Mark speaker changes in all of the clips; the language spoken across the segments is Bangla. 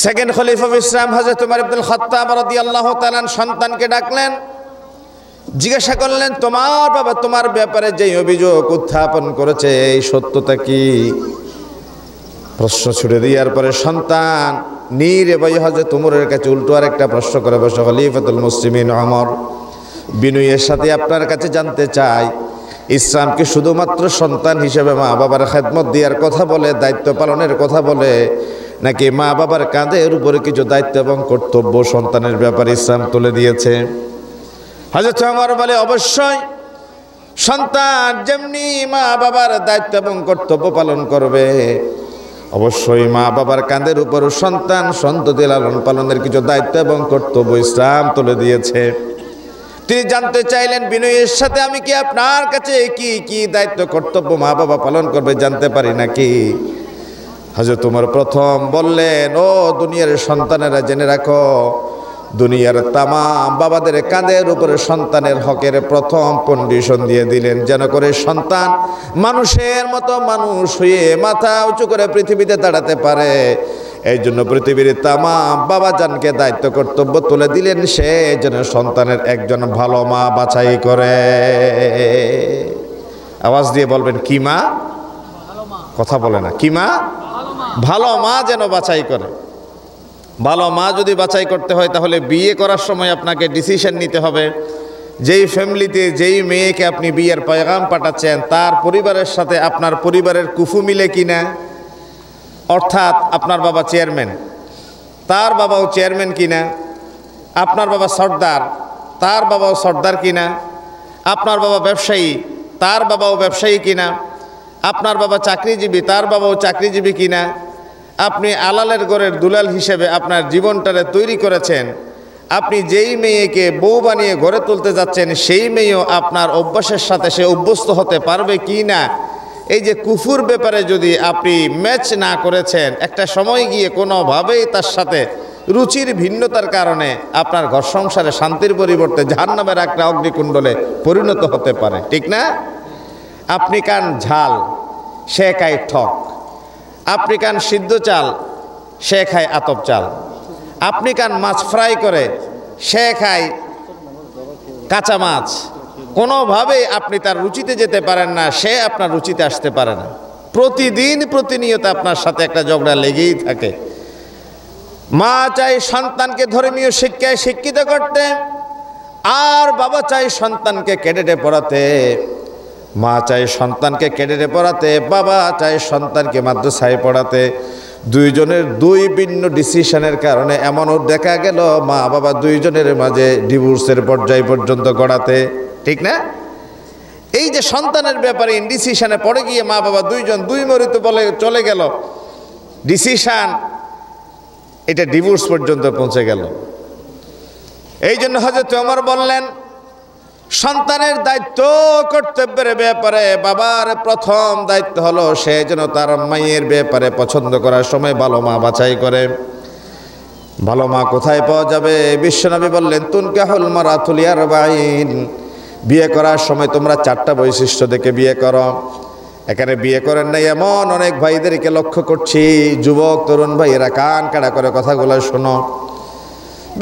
Speaker 1: সেকেন্ড খলিফা অফ ইসলাম হযরত উমর ইবনে খাত্তাব রাদিয়াল্লাহু তাআলা সন্তানকে ডাকলেন, জিজ্ঞাসা করলেন, তোমার বাবা তোমার ব্যাপারে যে অভিযোগ উত্থাপন করেছে এই সত্যতা কি? প্রশ্ন ছুড়ে দেওয়ার পরে সন্তান নির্ভয় হযরত উমরের কাছে উল্টো আরেকটা প্রশ্ন করে বসে, খলিফাতুল মুসলিমিন ওমর, বিনয়ের সাথে আপনার কাছে জানতে চাই, ইসলাম কি শুধুমাত্র সন্তান হিসেবে মা বাবার খেদমত দেওয়ার কথা বলে, দায়িত্ব পালনের কথা বলে, নাকি মা বাবার কাঁধের উপরে কিছু দায়িত্ব এবং কর্তব্য সন্তানের ব্যাপারে ইসলাম তুলে দিয়েছে? হযরত ওমর বলে, অবশ্যই সন্তান যেমনি মা বাবার দায়িত্ব এবং কর্তব্য পালন করবে, অবশ্যই মা বাবার কাঁধের উপর সন্তান সন্ততি লালন পালনের কিছু দায়িত্ব এবং কর্তব্য ইসলাম তুলে দিয়েছে। তিনি জানতে চাইলেন, বিনয়ের সাথে আমি কি আপনার কাছে কি কি দায়িত্ব কর্তব্য মা বাবা পালন করবে জানতে পারি নাকি? হযরত ওমর প্রথম বললেন, ও দুনিয়ার সন্তানেরা জেনে রাখো, দুনিয়ার তামাম বাবাদের কাঁধের উপরে সন্তানের হকের প্রথম কন্ডিশন দিয়ে দিলেন, যেন করে সন্তান মানুষের মতো মানুষ হয়ে মাথা উঁচু করে পৃথিবীতে দাঁড়াতে পারে। এই জন্য পৃথিবীর তামাম বাবাজানকে দায়িত্ব কর্তব্য তুলে দিলেন, সে যেন সন্তানের একজন ভালো মা বাছাই করে। আওয়াজ দিয়ে বলবেন, কি মা? কথা বলে না, কি মা? ভালো মা যেন বাছাই করে। ভালো মা যদি বাছাই করতে হয় তাহলে বিয়ে করার সময় আপনাকে ডিসিশন নিতে হবে, যেই ফ্যামিলিতে যেই মেয়েকে আপনি বিয়ের পয়গাম পাঠাচ্ছেন তার পরিবারের সাথে আপনার পরিবারের কুফু মিলে কিনা। অর্থাৎ আপনার বাবা চেয়ারম্যান, তার বাবাও চেয়ারম্যান কিনা, আপনার বাবা সর্দার, তার বাবাও সর্দার কিনা, আপনার বাবা ব্যবসায়ী, তার বাবাও ব্যবসায়ী কিনা, আপনার বাবা চাকরিজীবী, তার বাবাও চাকরিজীবী কিনা, আপনি আলালের ঘরের দুলাল হিসেবে আপনার জীবনটারে তৈরি করেছেন, আপনি যেই মেয়েকে বউ বানিয়ে ঘরে তুলতে যাচ্ছেন সেই মেয়েও আপনার অভ্যাসের সাথে সে অভ্যস্ত হতে পারবে কি না, এই যে কুফুর ব্যাপারে যদি আপনি ম্যাচ না করেছেন, একটা সময় গিয়ে কোনোভাবেই তার সাথে রুচির ভিন্নতার কারণে আপনার ঘর সংসারে শান্তির পরিবর্তে জাহান্নামের একটা অগ্নিকুণ্ডলে পরিণত হতে পারে, ঠিক না? আপনি খান ঝাল, সে খায় ঠক। আপনি খান সিদ্ধ চাল, সে খায় আতপ চাল। আপনি খান মাছ ফ্রাই করে, সে খায় কাঁচা মাছ। কোনোভাবেই আপনি তার রুচিতে যেতে পারেন না, সে আপনার রুচিতে আসতে পারে না। প্রতিদিন প্রতিনিয়ত আপনার সাথে একটা ঝগড়া লেগেই থাকে। মা চাই সন্তানকে ধর্মীয় শিক্ষায় শিক্ষিত করতে, আর বাবা চাই সন্তানকে ক্যাডেটে পড়াতে। মা চাই সন্তানকে ক্যাডেটে পড়াতে, বাবা চাই সন্তানকে মাদ্রাসায় পড়াতে। দুইজনের দুই ভিন্ন ডিসিশনের কারণে এমনও দেখা গেল মা বাবা দুইজনের মাঝে ডিভোর্সের পর্যায় পর্যন্ত গড়াতে, ঠিক না? এই যে সন্তানের ব্যাপারে ইনডিসিশনে পড়ে গিয়ে মা বাবা দুইজন দুই মরিত বলে চলে গেল, ডিসিশন এটা ডিভোর্স পর্যন্ত পৌঁছে গেল। এই জন্য হযরত ওমর বললেন, সন্তানের দায়িত্ব কর্তব্যের ব্যাপারে বাবার প্রথম দায়িত্ব হলো সে যেন তার মায়ের ব্যাপারে পছন্দ করার সময় ভালো মা বাছাই করে। ভালো মা কোথায় পাওয়া যাবে? বিশ্বনবী বললেন, তুনকাহুল মারাতু লিআরবাঈন, বিয়ে করার সময় তোমরা চারটা বৈশিষ্ট্য দেখে বিয়ে করো। এখানে বিয়ে করেন নাই এমন অনেক ভাইদেরকে লক্ষ্য করছি, যুবক তরুণ ভাইয়েরা কান কাড়া করে কথাগুলো শোনো।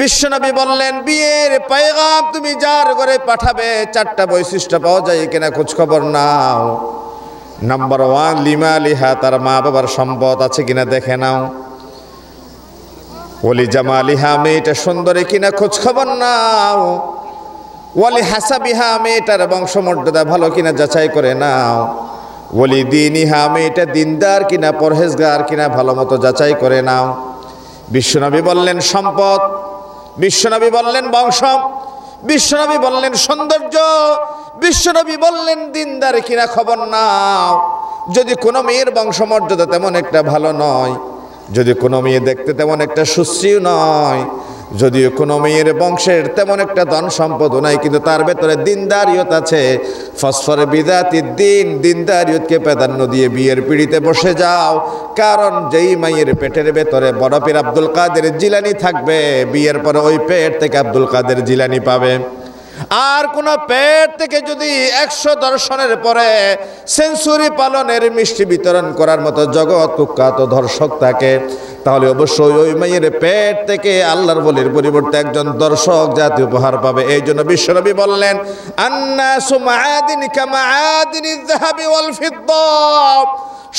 Speaker 1: বিশ্বনবী বললেন, বিয়ের পয়গাম তুমি যার ঘরে পাঠাবে চারটা বৈশিষ্ট্য পাওয়া যায় কিনা খোঁজ খবর নাও। নাম্বার 1, লিমা লিহা, তার মা বাবার সম্পদ আছে কিনা দেখে নাও। ওলি জামালিহা, মেয়েটা সুন্দরী কিনা খোঁজ খবর নাও। ওয়ালি হাসাবিহা, মেয়েটার বংশমর্যাদা ভালো কিনা যাচাই করে নাও। ওলি দিনিহা, মেয়েটা দিনদার কিনা পরহেজগার কিনা ভালো মতো যাচাই করে নাও। বিশ্বনবী বললেন সম্পদ, বিশ্বনবী বললেন বংশ, বিশ্বনবী বললেন সৌন্দর্য, বিশ্বনবী বললেন দিনদার কিনা খবর নাও। যদি কোনো মেয়ের বংশমর্যাদা তেমন একটা ভালো নয়, যদি কোনো মেয়ে দেখতে তেমন একটা সুশ্রীও নয়, যদিও কোনো মেয়ের বংশের তেমন একটা ধন সম্পদও নাই, কিন্তু তার ভেতরে দিনদারিয়ত আছে, ফসফর বিদাতি দিন, দিনদারিয়তকে প্রাধান্য দিয়ে বিয়ের পিড়িতে বসে যাও। কারণ যেই মায়ের পেটের ভেতরে বড় পীর আব্দুল কাদের জিলানী থাকবে, বিয়ের পরে ওই পেট থেকে আব্দুল কাদের জিলানী পাবে। আর কোন পেট থেকে যদি 100 দর্শনের পরে সেঞ্চুরি পালনের মিষ্টি বিতরণ করার মতো জগৎ কুখ্যাত দর্শক থাকে, তাহলে অবশ্যই ওই মায়ের পেট থেকে আল্লাহর বলির পরিবর্তে একজন দর্শক জাতি উপহার পাবে। এই জন্য বিশ্বনবী বললেন, আন্নাসু মাআদিন কামাআদিনিজ যাহাবি ওয়াল ফিদ্দা,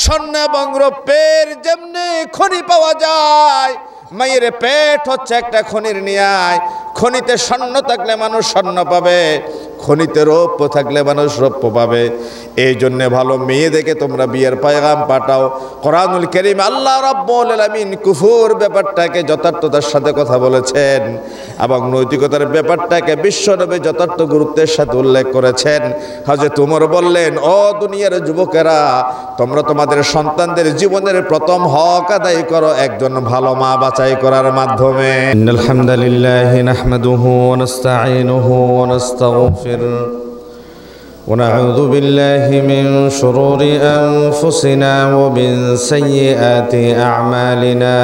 Speaker 1: স্বর্ণ এবং রৌপ্যের যেমনি খনি পাওয়া যায়, মায়ের পেট হচ্ছে একটা খনির ন্যায়। খনিতে স্বর্ণ থাকলে মানুষ স্বর্ণ পাবে, খনিতে রৌপ্য থাকলে মানুষ রৌপ্য পাবে। এই জন্যে ভালো মেয়ে দেখে তোমরা বিয়ের পয়গাম পাঠাও। কোরআনুল কারীম আল্লাহ রাব্বুল আলামিন কুফুর ব্যাপারটাকে যথার্থতার সাথে কথা বলেছেন এবং নৈতিকতার ব্যাপারটাকে বিশ্বনবী যথার্থ গুরুত্বের সাথে উল্লেখ করেছেন। হযরত ওমর বললেন, ও দুনিয়ার যুবকেরা, তোমরা তোমাদের সন্তানদের জীবনের প্রথম হক আদায় করো একজন ভালো মা বাছাই করার মাধ্যমে। ইন্নাল হামদালিল্লাহি নাহমাদুহু ওয়া নাস্তাঈনুহু ওয়া নাস্তাগফিরুহ ونعوذ بالله من شرور أنفسنا ومن سيئات أعمالنا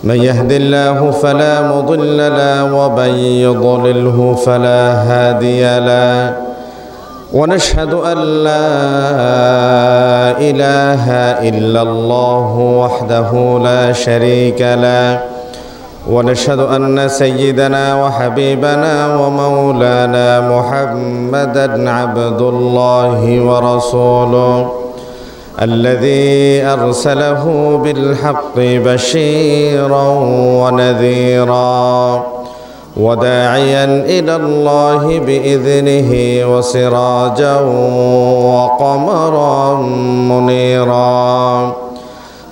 Speaker 1: من يهد الله فلا مضل له ومن يضلله فلا هادي له ونشهد أن لا إله إلا الله وحده لا شريك له ونشهد أن سيدنا وحبيبنا ومولانا محمدًا عبد الله ورسوله الذي أرسله بالحق بشيرًا ونذيرًا وداعيًا إلى الله بإذنه وسراجًا وقمرًا منيرًا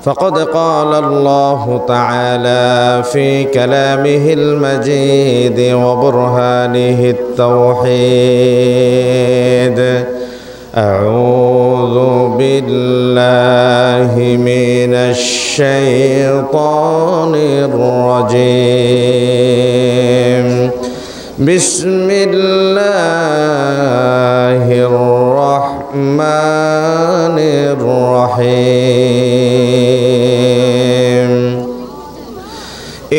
Speaker 1: فقد قال الله تعالى في كلامه المجيد وبرهانه التوحيد أعوذ بالله من الشيطان الرجيم بسم الله الرحمن الرحيم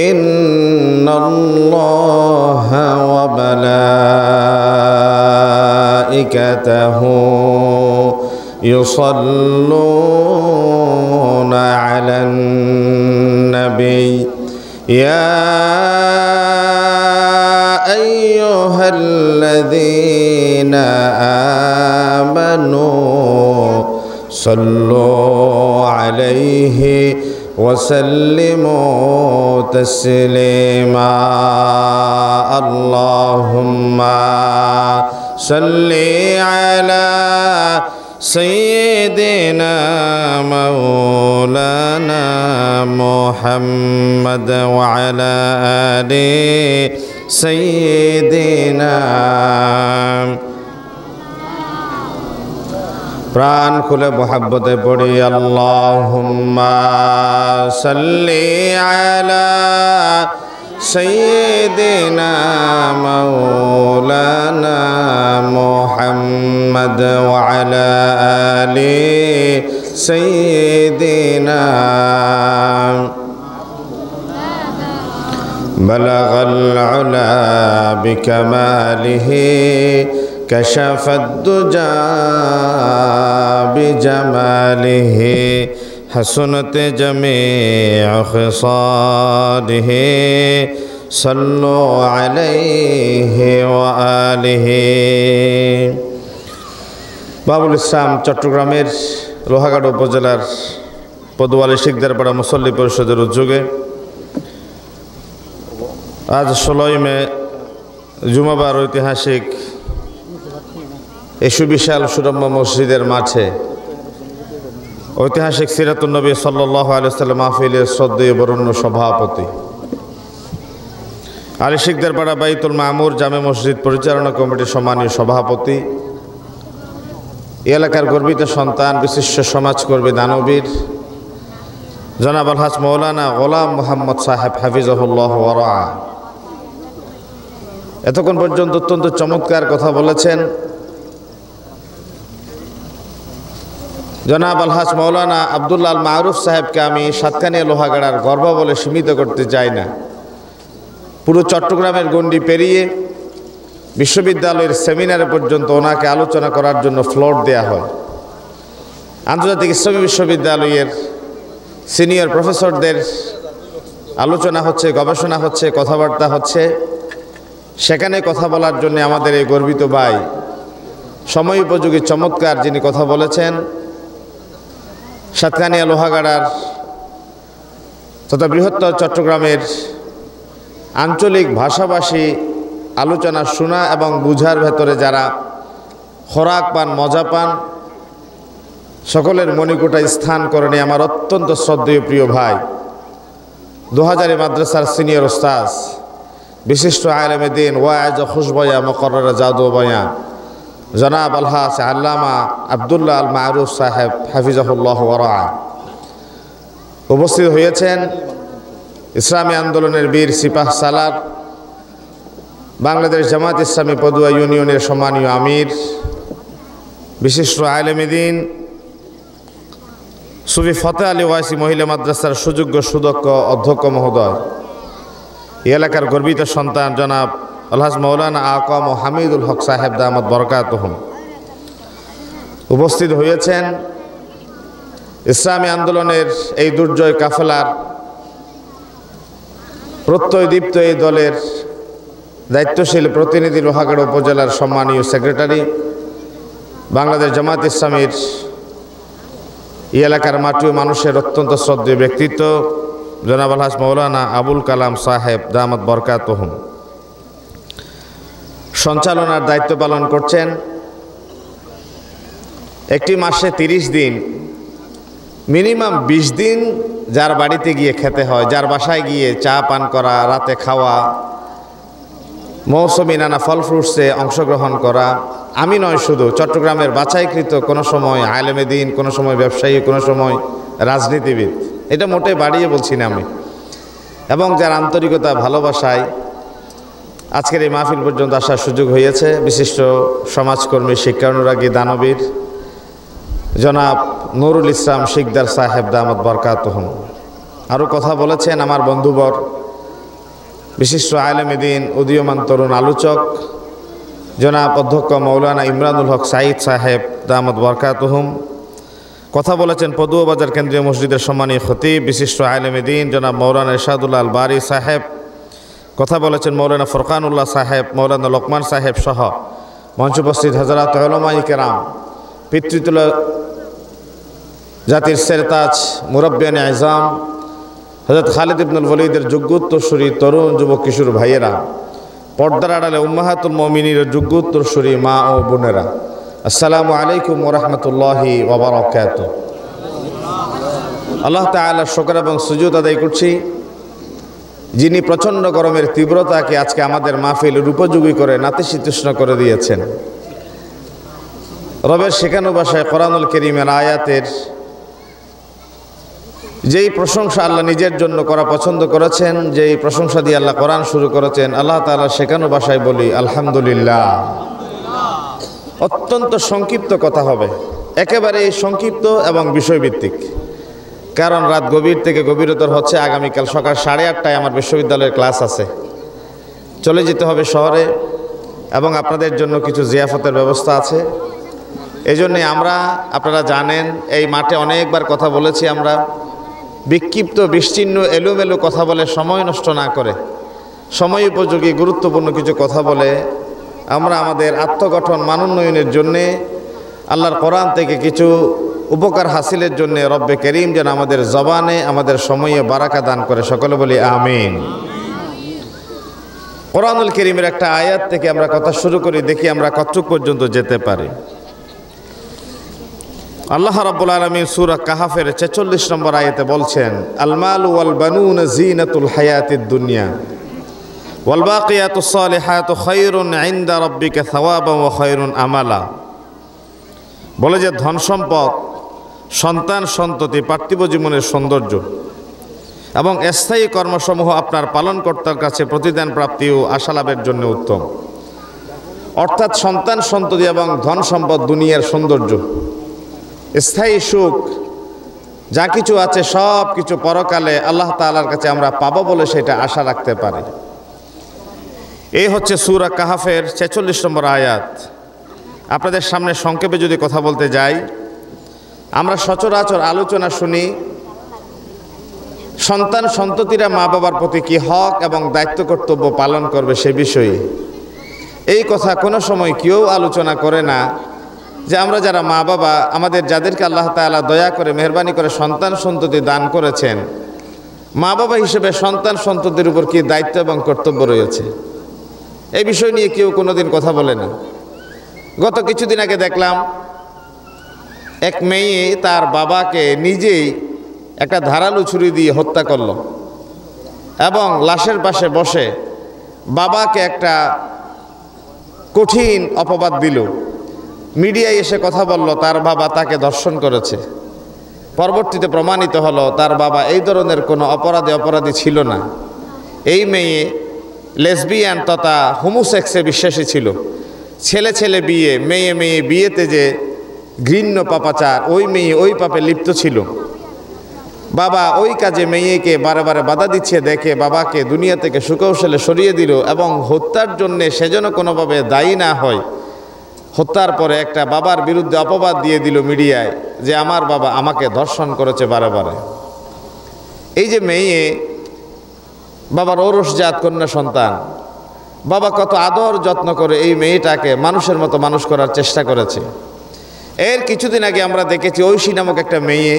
Speaker 1: إن الله وملائكته يصلون على النبي يا أيها الذين آمنوا صلوا عليه وسلموا تسليما اللهم صل على سيدنا مولانا محمد وعلى آل سيدنا প্রাণ খুলে মোহাব্বতে পড়ি আল্লাহুম্মা সাল্লি আলা সাইয়্যিদিনা মাওলানা মুহাম্মদ ওয়া আলা আলি সাইয়্যিদিনা বালাগাল উলা বিকামালিহি كشف الدجى بجماله حسنت جميع خصاله صلوا عليه وآله বাবুল ইসলাম চট্টগ্রামের লোহাগাড়া উপজেলার পদুয়ালী শিকদারপাড়া মুসল্লি পরিষদের উদ্যোগে আজ 16 মে জুমাবার ঐতিহাসিক এই সুবিশাল সুরম্য মসজিদের মাঠে ঐতিহাসিক সিরাতুন নবী সাল্লাল্লাহু আলাইহি ওয়াসাল্লাম মাহফিলের শ্রদ্ধেয় বরেণ্য সভাপতি আলী শিকদারপাড়া বাইতুল মামুর জামে মসজিদ পরিচালনা কমিটির সম্মানীয় সভাপতি, এলাকার গর্বিত সন্তান, বিশিষ্ট সমাজকর্মী, দানবীর জনাব আলহাজ মৌলানা গোলাম মোহাম্মদ সাহেব হাফিজাহুল্লাহ ওয়া রাআ এতক্ষণ পর্যন্ত অত্যন্ত চমৎকার কথা বলেছেন। জনাব আলহাজ মৌলানা আব্দুল্লাহ আল মারুফ সাহেবকে আমি সাতকানিয়া লোহাগাড়ার গর্ব বলে সীমিত করতে চাই না। পুরো চট্টগ্রামের গণ্ডি পেরিয়ে বিশ্ববিদ্যালয়ের সেমিনারে পর্যন্ত ওনাকে আলোচনা করার জন্য ফ্লোর দেয়া হয়। আন্তর্জাতিক ইসলামী বিশ্ববিদ্যালয়ের সিনিয়র প্রফেসরদের আলোচনা হচ্ছে, গবেষণা হচ্ছে, কথাবার্তা হচ্ছে, সেখানে কথা বলার জন্য আমাদের এই গর্বিত ভাই সময় উপযোগী চমৎকার যিনি কথা বলেছেন, সাতকানিয়া লোহাগাড়ার তথা বৃহত্তর চট্টগ্রামের আঞ্চলিক ভাষাভাষী আলোচনা শোনা এবং বুঝার ভেতরে যারা খোরাক পান, মজা পান, সকলের মণিকোটায় স্থান করে নিয়ে আমার অত্যন্ত শ্রদ্ধেয় প্রিয় ভাই 2000 মাদ্রাসার সিনিয়র ওস্তাজ, বিশিষ্ট আলেমে দ্বীন, ওয়াইজ খুশবয়া মুকরর জাদু বয়া জনাব আলহাজ আল্লামা আব্দুল্লাহ আল মারুফ সাহেব হাফিজাহুল্লাহ ওয়া উপস্থিত হয়েছেন ইসলামী আন্দোলনের বীর সিপাহ সালার, বাংলাদেশ জামাত ইসলামী পদুয়া ইউনিয়নের সম্মানীয় আমির, বিশিষ্ট আলেমে দ্বীন সুফি ফতে আলী ওয়াইসি মহিলা মাদ্রাসার সুযোগ্য সুদক্ষ অধ্যক্ষ মহোদয়, এই এলাকার গর্বিত সন্তান জনাব আলহাজ মৌলানা আকাম ও হামিদুল হক সাহেব দামাত বরকাতুহুম উপস্থিত হয়েছেন ইসলামী আন্দোলনের এই দুর্জয় কাফেলার প্রত্যয়দীপ্ত এই দলের দায়িত্বশীল প্রতিনিধি লোহাগাড়া উপজেলার সম্মানীয় সেক্রেটারি, বাংলাদেশ জামাত ইসলামীর এই এলাকার মাটি ও মানুষের অত্যন্ত শ্রদ্ধেয় ব্যক্তিত্ব জনাব আলহাজ মৌলানা আবুল কালাম সাহেব দামাত বরকাতুহুম সঞ্চালনার দায়িত্ব পালন করছেন। একটি মাসে 30 দিন, মিনিমাম 20 দিন যার বাড়িতে গিয়ে খেতে হয়, যার বাসায় গিয়ে চা পান করা, রাতে খাওয়া, মৌসুমি নানা ফল ফ্রুটসে অংশগ্রহণ করা, আমি নয় শুধু চট্টগ্রামের বাছাইকৃত কোনো সময় আলেমে দ্বীন, কোনো সময় ব্যবসায়ী, কোনো সময় রাজনীতিবিদ, এটা মোটে বাড়িয়ে বলছি না আমি, এবং যার আন্তরিকতা ভালোবাসায় আজকের এই মাহফিল পর্যন্ত আসার সুযোগ হয়েছে বিশিষ্ট সমাজকর্মী, শিক্ষানুরাগী, দানবীর জনাব নুরুল ইসলাম শিকদার সাহেব দামাত বরকাতুহুম। আরও কথা বলেছেন আমার বন্ধুবর বিশিষ্ট আলেমে দ্বীন, উদীয়মান তরুণ আলোচক জনাব অধ্যক্ষ মৌলানা ইমরানুল হক সাঈদ সাহেব দামাত বরকাতুহুম। কথা বলেছেন পদুয়া বাজার কেন্দ্রীয় মসজিদের সম্মানীয় খতিব বিশিষ্ট আলেমে দ্বীন জনাব মৌলানা ইরশাদুল্লাহ আল বারি সাহেব। কথা বলেছেন মৌলানা ফরকানুল্লাহ সাহেব, মৌলানা লোকমান সাহেব সহ মঞ্চ উপস্থিত হযরত উলামায়ে কেরাম, পিতৃতুল্য জাতির সেরতাজ মুরব্বিয়ানে আযম হযরত খালিদ ইবনুল ওয়ালিদের যোগ্যোত্তরসূরি তরুণ যুবক কিশোর ভাইয়েরা, পর্দার আড়ালে উম্মাহাতুল মুমিনীর যোগ্যোত্তরসূরি মা ও বোনেরা, আসসালামু আলাইকুম ওয়া রাহমাতুল্লাহি ওয়া বারাকাতুহু। আল্লাহ তাআলার শুকর এবং সুজুদ আদায় করছি, যিনি প্রচণ্ড গরমের তীব্রতাকে আজকে আমাদের মাহফিলের উপযোগী করে নাতিশীতোষ্ণ করে দিয়েছেন। রবের শেখানো ভাষায় কোরআনুল কারীমের আয়াতের যেই প্রশংসা আল্লাহ নিজের জন্য করা পছন্দ করেছেন, যেই প্রশংসা দিয়ে আল্লাহ কোরআন শুরু করেছেন, আল্লাহ তাআলা শেখানো ভাষায় বলি আলহামদুলিল্লাহ। অত্যন্ত সংক্ষিপ্ত কথা হবে, একেবারে সংক্ষিপ্ত এবং বিষয়ভিত্তিক, কারণ রাত গভীর থেকে গভীরতর হচ্ছে। আগামীকাল সকাল 8:30টায় আমার বিশ্ববিদ্যালয়ের ক্লাস আছে, চলে যেতে হবে শহরে, এবং আপনাদের জন্য কিছু জিয়াফতের ব্যবস্থা আছে। এই জন্যে আপনারা জানেন এই মাঠে অনেকবার কথা বলেছি, আমরা বিক্ষিপ্ত, বিচ্ছিন্ন, এলোমেলো কথা বলে সময় নষ্ট না করে সময় উপযোগী গুরুত্বপূর্ণ কিছু কথা বলে আমরা আমাদের আত্মগঠন, মানোন্নয়নের জন্যে, আল্লাহর কোরআন থেকে কিছু উপকার হাসিলের জন্য রব্বে করিম যেন আমাদের জবানে, আমাদের সময়ে বারাকা দান করে। সকলে বলি আমিন। কোরআনুল কারীমের একটা আয়াত থেকে আমরা কথা শুরু করি, দেখি আমরা কতটুক পর্যন্ত যেতে পারি। আল্লাহ রাব্বুল আলামিন সূরা কাহাফের 46 নম্বর আয়াতে বলছেন, আল মালু ওয়াল বানুনা যিনাতুল হায়াতিদ দুনিয়া ওয়াল বাকিয়াতুস সালিহাতু খায়রুন ইনদা রাব্বিকা সাওয়াবান ওয়া খায়রুন আমালা। বলে যে ধন সম্পদ, সন্তান সন্ততি, পার্থিব জীবনের সৌন্দর্য এবং স্থায়ী কর্মসমূহ আপনার পালনকর্তার কাছে প্রতিদান প্রাপ্তি ও আশালাভের জন্য উত্তম। অর্থাৎ সন্তান সন্ততি এবং ধন সম্পদ দুনিয়ার সৌন্দর্য, স্থায়ী সুখ, যা কিছু আছে সব কিছু পরকালে আল্লাহ তাআলার কাছে আমরা পাবো বলে সেটা আশা রাখতে পারি। এই হচ্ছে সূরা কাহাফের 46 নম্বর আয়াত। আপনাদের সামনে সংক্ষেপে যদি কথা বলতে যাই, আমরা সচরাচর আলোচনা শুনি সন্তান সন্ততিরা মা বাবার প্রতি কি হক এবং দায়িত্ব কর্তব্য পালন করবে সে বিষয়ে। এই কথা কোনো সময় কেউ আলোচনা করে না যে আমরা যারা মা বাবা, আমাদের যাদেরকে আল্লাহ তাআলা দয়া করে মেহেরবানি করে সন্তান সন্ততি দান করেছেন, মা বাবা হিসেবে সন্তান সন্ততির উপর কি দায়িত্ব এবং কর্তব্য রয়েছে, এই বিষয় নিয়ে কেউ কোনোদিন কথা বলে না। গত কিছুদিন আগে দেখলাম এক মেয়ে তার বাবাকে নিজেই একটা ধারালো ছুরি দিয়ে হত্যা করল এবং লাশের পাশে বসে বাবাকে একটা কঠিন অপবাদ দিল। মিডিয়ায় এসে কথা বলল তার বাবা তাকে ধর্ষণ করেছে। পরবর্তীতে প্রমাণিত হলো তার বাবা এই ধরনের কোনো অপরাধী ছিল না। এই মেয়ে লেসবিয়ান তথা হোমোসেক্সে বিশ্বাসী ছিল। ছেলে ছেলে বিয়ে, মেয়ে মেয়ে বিয়েতে যে ঘৃণ্য পাপাচার, ওই মেয়ে ওই পাপে লিপ্ত ছিল। বাবা ওই কাজে মেয়েকে বারে বারে বাধা দিচ্ছে দেখে বাবাকে দুনিয়া থেকে সুকৌশলে সরিয়ে দিল এবং হত্যার জন্য সে যেন কোনোভাবে দায়ী না হয়, হত্যার পরে একটা বাবার বিরুদ্ধে অপবাদ দিয়ে দিল মিডিয়ায় যে আমার বাবা আমাকে ধর্ষণ করেছে বারে বারে। এই যে মেয়ে বাবার ঔরসজাত কন্যা সন্তান, বাবা কত আদর যত্ন করে এই মেয়েটাকে মানুষের মতো মানুষ করার চেষ্টা করেছে। এর কিছুদিন আগে আমরা দেখেছি ঐশী নামক একটা মেয়ে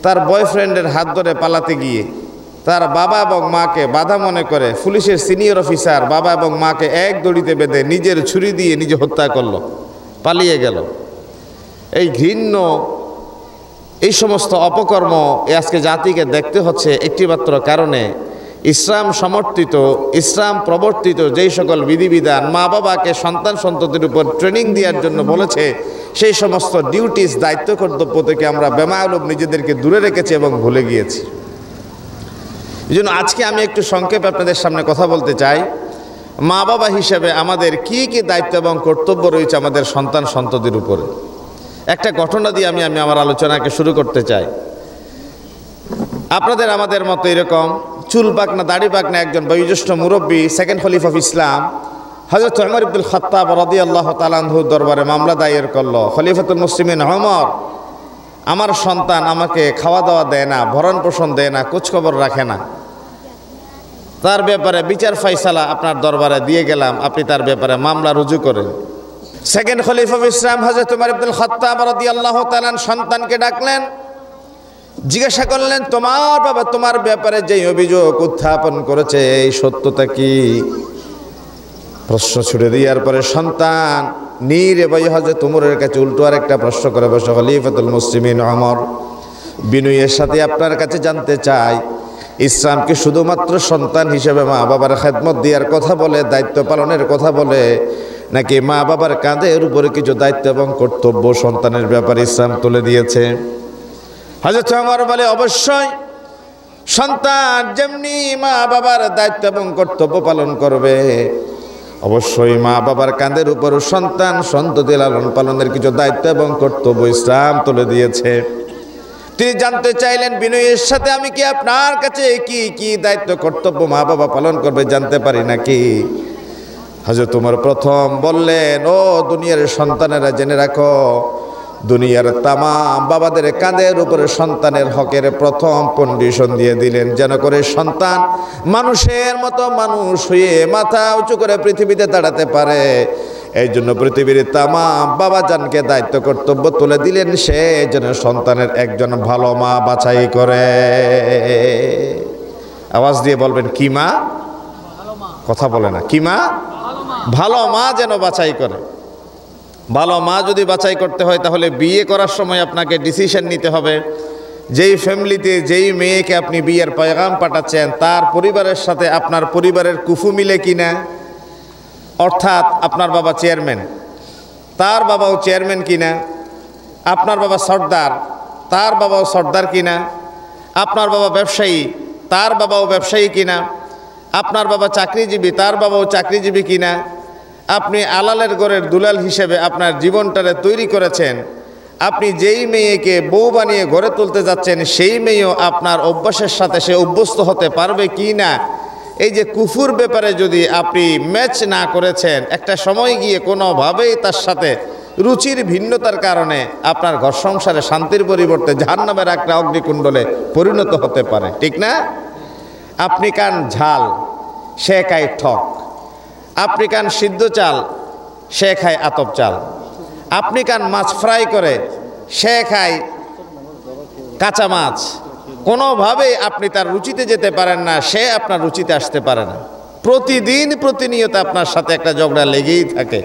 Speaker 1: তার বয়ফ্রেন্ডের হাত ধরে পালাতে গিয়ে তার বাবা এবং মাকে বাধা মনে করে পুলিশের সিনিয়র অফিসার বাবা এবং মাকে এক দড়িতে বেঁধে নিজের ছুরি দিয়ে নিজে হত্যা করলো, পালিয়ে গেল। এই ঘৃণ্য এই সমস্ত অপকর্ম আজকে জাতিকে দেখতে হচ্ছে একটিমাত্র কারণে, ইসলাম সমর্থিত, ইসলাম প্রবর্তিত যেই সকল বিধিবিধান মা বাবাকে সন্তান সন্ততির উপর ট্রেনিং দেওয়ার জন্য বলেছে, সেই সমস্ত ডিউটিস দায়িত্ব কর্তব্য থেকে আমরা বেমালুম নিজেদেরকে দূরে রেখেছি এবং ভুলে গিয়েছি। এই জন্য আজকে আমি একটু সংক্ষেপে আপনাদের সামনে কথা বলতে চাই, মা বাবা হিসেবে আমাদের কি কি দায়িত্ব এবং কর্তব্য রয়েছে আমাদের সন্তান সন্ততির উপরে। একটা ঘটনা দিয়ে আমি আমার আলোচনাকে শুরু করতে চাই। আপনাদের আমাদের মতো এরকম চুল পাকনা দাড়ি পাকনা একজন বয়োজ্যেষ্ঠ মুরব্বী, সেকেন্ড খলিফা অফ ইসলাম হযরত ওমর ইবনুল খাত্তাব রাদিয়াল্লাহু তাআলা আনহুর দরবারে মামলা দায়ের করলো, খলিফাতুল মুসলিমিন ওমর, আমার সন্তান আমাকে খাওয়া দাওয়া দেয় না, ভরণ পোষণ দেয় না, খোঁজখবর রাখে না, তার ব্যাপারে বিচার ফাইসালা আপনার দরবারে দিয়ে গেলাম, আপনি তার ব্যাপারে মামলা রুজু করেন। সেকেন্ড খলিফা অফ ইসলাম হযরত ওমর ইবনুল খাত্তাব রাদিয়াল্লাহু তাআলা সন্তানকে ডাকলেন, জিজ্ঞাসা করলেন, তোমার বাবা তোমার ব্যাপারে যে অভিযোগ উত্থাপন করেছে এই সত্যতা কি? প্রশ্ন ছুড়ে দেওয়ার পরে সন্তান নির্ভয় হযরত ওমরের কাছে উল্টো আর একটা প্রশ্ন করে বসে, খলিফাতুল মুসলিমিন ওমর, বিনয়ের সাথে আপনার কাছে জানতে চাই, ইসলাম কি শুধুমাত্র সন্তান হিসেবে মা বাবার খেদমত দেওয়ার কথা বলে, দায়িত্ব পালনের কথা বলে, নাকি মা বাবার কাঁধের উপরে কিছু দায়িত্ব এবং কর্তব্য সন্তানের ব্যাপারে ইসলাম তুলে দিয়েছে? হযরত ওমর বলে, অবশ্যই সন্তান যেমনি মা বাবার দায়িত্ব এবং কর্তব্য পালন করবে, অবশ্যই মা বাবার কাঁধের উপর সন্তান সন্ততি লালন পালনের কিছু দায়িত্ব এবং কর্তব্য ইসলাম তুলে দিয়েছে। তিনি জানতে চাইলেন, বিনয়ের সাথে আমি কি আপনার কাছে কি কি দায়িত্ব কর্তব্য মা বাবা পালন করবে জানতে পারি নাকি? হযরত ওমর প্রথম বললেন, ও দুনিয়ার সন্তানেরা জেনে রাখো, দুনিয়ার তামাম বাবাদের কাঁধের উপরে সন্তানের হকের প্রথম কন্ডিশন দিয়ে দিলেন, যেন করে সন্তান মানুষের মতো মানুষ হয়ে মাথা উঁচু করে পৃথিবীতে দাঁড়াতে পারে। এই জন্য পৃথিবীর তামাম বাবাজানকে দায়িত্ব কর্তব্য তুলে দিলেন, সে যেন সন্তানের একজন ভালো মা বাছাই করে। আওয়াজ দিয়ে বলবেন, কি মা? কথা বলে না, কি মা? ভালো মা যেন বাছাই করে। ভালো মা যদি বাছাই করতে হয় তাহলে বিয়ে করার সময় আপনাকে ডিসিশন নিতে হবে, যেই ফ্যামিলিতে যেই মেয়েকে আপনি বিয়ের পয়গাম পাঠাচ্ছেন তার পরিবারের সাথে আপনার পরিবারের কুফু মিলে কিনা। অর্থাৎ আপনার বাবা চেয়ারম্যান, তার বাবাও চেয়ারম্যান কিনা, আপনার বাবা সর্দার, তার বাবাও সর্দার কিনা, আপনার বাবা ব্যবসায়ী, তার বাবাও ব্যবসায়ী কিনা, আপনার বাবা চাকরিজীবী, তার বাবাও চাকরিজীবী কিনা, আপনি আলালের ঘরের দুলাল হিসেবে আপনার জীবনটারে তৈরি করেছেন, আপনি যেই মেয়েকে বউ বানিয়ে ঘরে তুলতে যাচ্ছেন সেই মেয়েও আপনার অভ্যাসের সাথে সে অভ্যস্ত হতে পারবে কি না, এই যে কুফুর ব্যাপারে যদি আপনি ম্যাচ না করেছেন, একটা সময় গিয়ে কোনোভাবেই তার সাথে রুচির ভিন্নতার কারণে আপনার ঘর সংসারে শান্তির পরিবর্তে জাহান্নামের একটা অগ্নিকুণ্ডলে পরিণত হতে পারে, ঠিক না? আপনি খান ঝাল, সে খায় ঠক। আপনি খান সিদ্ধ চাল, সে খায় আতপ চাল। আপনি খান মাছ ফ্রাই করে, সে খায় কাঁচা মাছ। কোনোভাবেই আপনি তার রুচিতে যেতে পারেন না, সে আপনার রুচিতে আসতে পারে না। প্রতিদিন প্রতিনিয়ত আপনার সাথে একটা ঝগড়া লেগেই থাকে।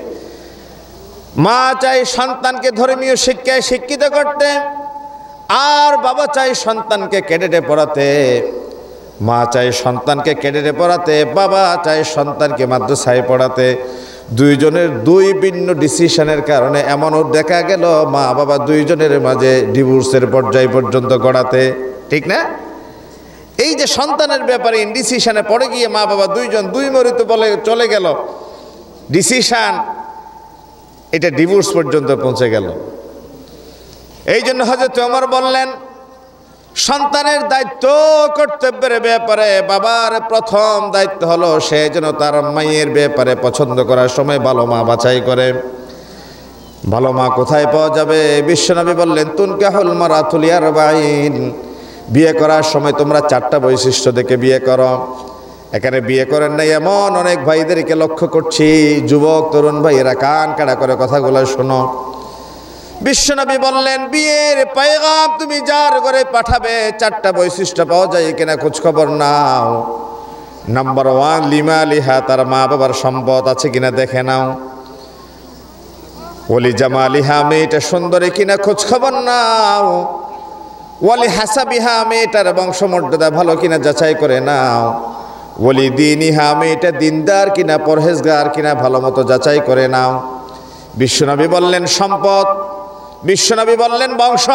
Speaker 1: মা চাই সন্তানকে ধর্মীয় শিক্ষায় শিক্ষিত করতে, আর বাবা চাই সন্তানকে ক্যাডেটে পড়াতে। মা চাই সন্তানকে ক্যাডেটে পড়াতে, বাবা চাই সন্তানকে মাদ্রাসায় পড়াতে। দুইজনের দুই ভিন্ন ডিসিশনের কারণে এমনও দেখা গেল মা বাবা দুইজনের মাঝে ডিভোর্সের পর্যায় পর্যন্ত গড়াতে, ঠিক না? এই যে সন্তানের ব্যাপারে ইনডিসিশনে পড়ে গিয়ে মা বাবা দুইজন দুই মরিতে বলে চলে গেল, ডিসিশন এটা ডিভোর্স পর্যন্ত পৌঁছে গেল। এই জন্য হযরত ওমর বললেন, সন্তানের দায়িত্ব কর্তব্যের ব্যাপারে বাবার প্রথম দায়িত্ব হলো সে যেন তার মায়ের ব্যাপারে পছন্দ করার সময় ভালো মা বাছাই করে। ভালো মা কোথায় পাওয়া যাবে? বিশ্বনবী বললেন, তুনকাহুল মারাতু লিআরবাঈন, বিয়ে করার সময় তোমরা 4টা বৈশিষ্ট্য দেখে বিয়ে করো। এখানে বিয়ে করেন নাই এমন অনেক ভাইদেরকে লক্ষ্য করছি, যুবক তরুণ ভাইয়েরা কান কাড়া করে কথাগুলো শোনো। বিশ্বনবী বললেন, বিয়ের পয়গাম তুমি যার ঘরে পাঠাবে 4টা বৈশিষ্ট্য পাওয়া যায় কিনা খোঁজ খবর নাও। নাম্বার 1, লিমা লিহা, তার মা বাবার সম্পদ আছে কিনা দেখে নাও। ওলি জামালিহা, মেয়েটা সুন্দরী কিনা খোঁজ খবর নাও। ওয়ালি হাসাবিহা, মেয়েটার বংশমর্যাদা ভালো কিনা যাচাই করে নাও। ওলি দিনিহা, মেয়েটা দিনদার কিনা পরহেজগার কিনা ভালো মতো যাচাই করে নাও। বিশ্বনবী বললেন সম্পদ, বিশ্বনবী বললেন বংশ,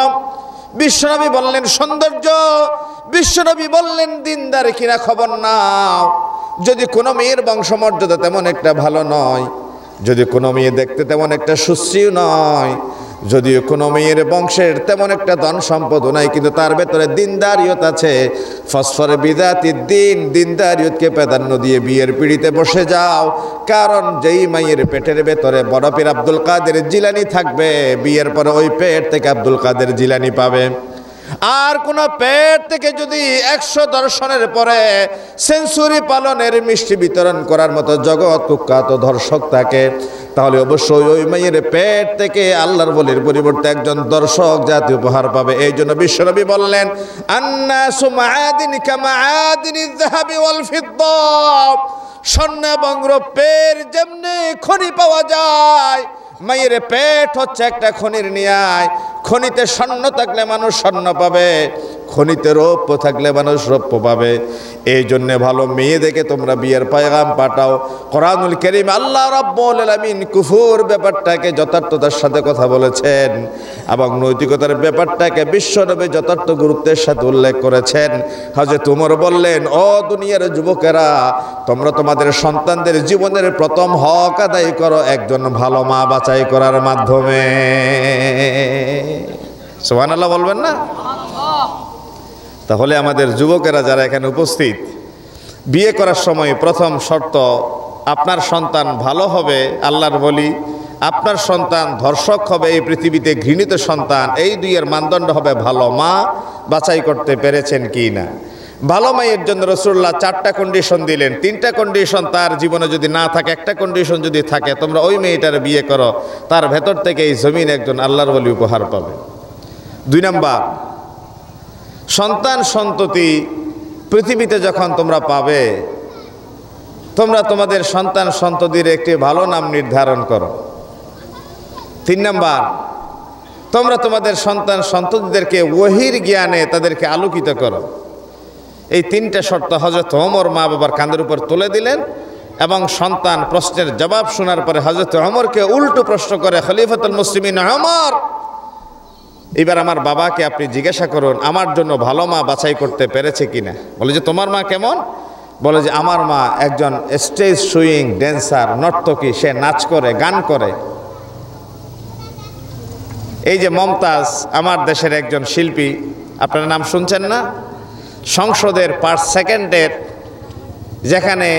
Speaker 1: বিশ্বনবী বললেন সৌন্দর্য, বিশ্বনবী বললেন দিনদার কিনা খবর নাও। যদি কোনো মেয়ের বংশমর্যাদা তেমন একটা ভালো নয়, যদি কোনো মেয়ে দেখতে তেমন একটা সুশ্রীও নয়, যদিও কোনো মেয়ের বংশের তেমন একটা ধন সম্পদও নাই, কিন্তু তার ভেতরে দিনদারিয়ত আছে, ফসফর বিদাতি দিন, দিনদারিয়তকে প্রাধান্য দিয়ে বিয়ের পিড়িতে বসে যাও। কারণ যেই মায়ের পেটের ভেতরে বড় পীর আব্দুল কাদের জিলানী থাকবে, বিয়ের পরে ওই পেট থেকে আব্দুল কাদের জিলানী পাবে। আর কোন পেট থেকে যদি 100 দর্শনের পরে সেঞ্চুরি পালনের মিষ্টি বিতরণ করার মতো জগৎ কুখ্যাত দর্শক থাকে, তাহলে অবশ্যই ওই মায়ের পেট থেকে আল্লাহর বলির পরিবর্তে একজন দর্শক জাতি উপহার পাবে। এই জন্য বিশ্বনবী বললেন, আন্নাসু মাআদিন কামাআদিনিয যাহাবি ওয়াল ফিদ্দা, স্বর্ণ এবং রৌপ্যের যেমনি খনি পাওয়া যায়, মায়ের পেট হচ্ছে একটা খনির ন্যায়। খনিতে স্বর্ণ থাকলে মানুষ স্বর্ণ পাবে, খনিতে রৌপ্য থাকলে মানুষ রৌপ্য পাবে। এই জন্যে ভালো মেয়ে দেখে তোমরা বিয়ের পয়গাম পাঠাও। কোরআনুল কারীম আল্লাহ রাব্বুল আলামিন কুফুর ব্যাপারটাকে যথার্থতার সাথে কথা বলেছেন এবং নৈতিকতার ব্যাপারটাকে বিশ্বনবী যথার্থ গুরুত্বের সাথে উল্লেখ করেছেন। হযরত ওমর বললেন, ও দুনিয়ার যুবকেরা, তোমরা তোমাদের সন্তানদের জীবনের প্রথম হক আদায় করো একজন ভালো মা বাছাই করার মাধ্যমে। সুবহানাল্লাহ বলবেন না? তাহলে আমাদের যুবকেরা যারা এখানে উপস্থিত, বিয়ে করার সময় প্রথম শর্ত, আপনার সন্তান ভালো হবে, আল্লাহর বলি, আপনার সন্তান ধর্ষক হবে, এই পৃথিবীতে ঘৃণিত সন্তান, এই দুইয়ের মানদণ্ড হবে ভালো মা বাছাই করতে পেরেছেন কি না। ভালো মায়ের জন্য রাসূলুল্লাহ 4টা কন্ডিশন দিলেন। 3টা কন্ডিশন তার জীবনে যদি না থাকে, একটা কন্ডিশন যদি থাকে, তোমরা ওই মেয়েটার বিয়ে করো, তার ভেতর থেকে এই জমিন একজন আল্লাহর বলি উপহার পাবে। 2 নাম্বার, সন্তান সন্ততি পৃথিবীতে যখন তোমরা পাবে, তোমরা তোমাদের সন্তান সন্ততির একটি ভালো নাম নির্ধারণ করো। 3 নাম্বার, তোমরা তোমাদের সন্তান সন্ততিদেরকে ওহীর জ্ঞানে তাদেরকে আলোকিত করো। এই 3টা শর্ত হযরত ওমর মা বাবার কাঁধের উপর তুলে দিলেন এবং সন্তান প্রশ্নের জবাব শোনার পরে হযরত ওমরকে উল্টো প্রশ্ন করে, খলিফাতুল মুসলিমিন ওমর, এবার আমার বাবাকে আপনি জিজ্ঞাসা করুন আমার জন্য ভালো মা বাছাই করতে পেরেছে কিনা। বলে যে তোমার মা কেমন? বলে যে আমার মা একজন স্টেজ সুইং ড্যান্সার, নর্তকী, সে নাচ করে, গান করে। এই যে মমতাজ আমার দেশের একজন শিল্পী, আপনার নাম শুনছেন না? সংসদের 5 সেকেন্ডের যেখানে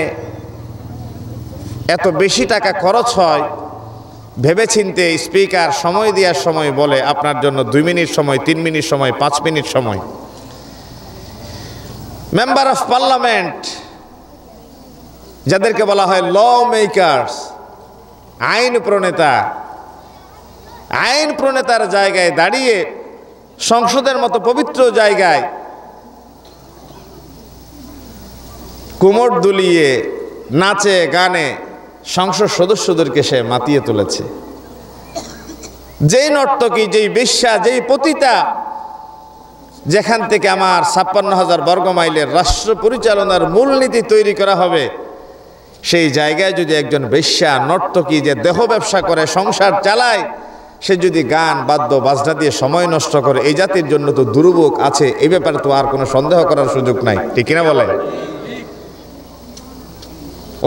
Speaker 1: এত বেশি টাকা খরচ হয়, ভেবেচিন্তে স্পিকার সময় দেওয়ার সময় বলে আপনার জন্য 2 মিনিট সময়, 3 মিনিট সময়, 5 মিনিট সময়। মেম্বার অফ পার্লামেন্ট যাদেরকে বলা হয় ল মেকার্স, আইন প্রণেতা, আইন প্রণেতার জায়গায় দাঁড়িয়ে সংসদের মতো পবিত্র জায়গায় কোমর দুলিয়ে নাচে গানে সংসদ সদস্যদেরকে সে মাতিয়ে তুলেছে। যেই নর্তকী, যেই বেশ্যা, যেই পতিতা, যেখান থেকে আমার 56,000 বর্গ মাইলের রাষ্ট্র পরিচালনার মূলনীতি তৈরি করা হবে, সেই জায়গায় যদি একজন বেশ্যা নর্তকী যে দেহ ব্যবসা করে সংসার চালায়, সে যদি গান বাদ্য বাজনা দিয়ে সময় নষ্ট করে, এই জাতির জন্য তো দুর্ভোগ আছে। এই ব্যাপারে তো আর কোনো সন্দেহ করার সুযোগ নাই, ঠিক কিনা বলে?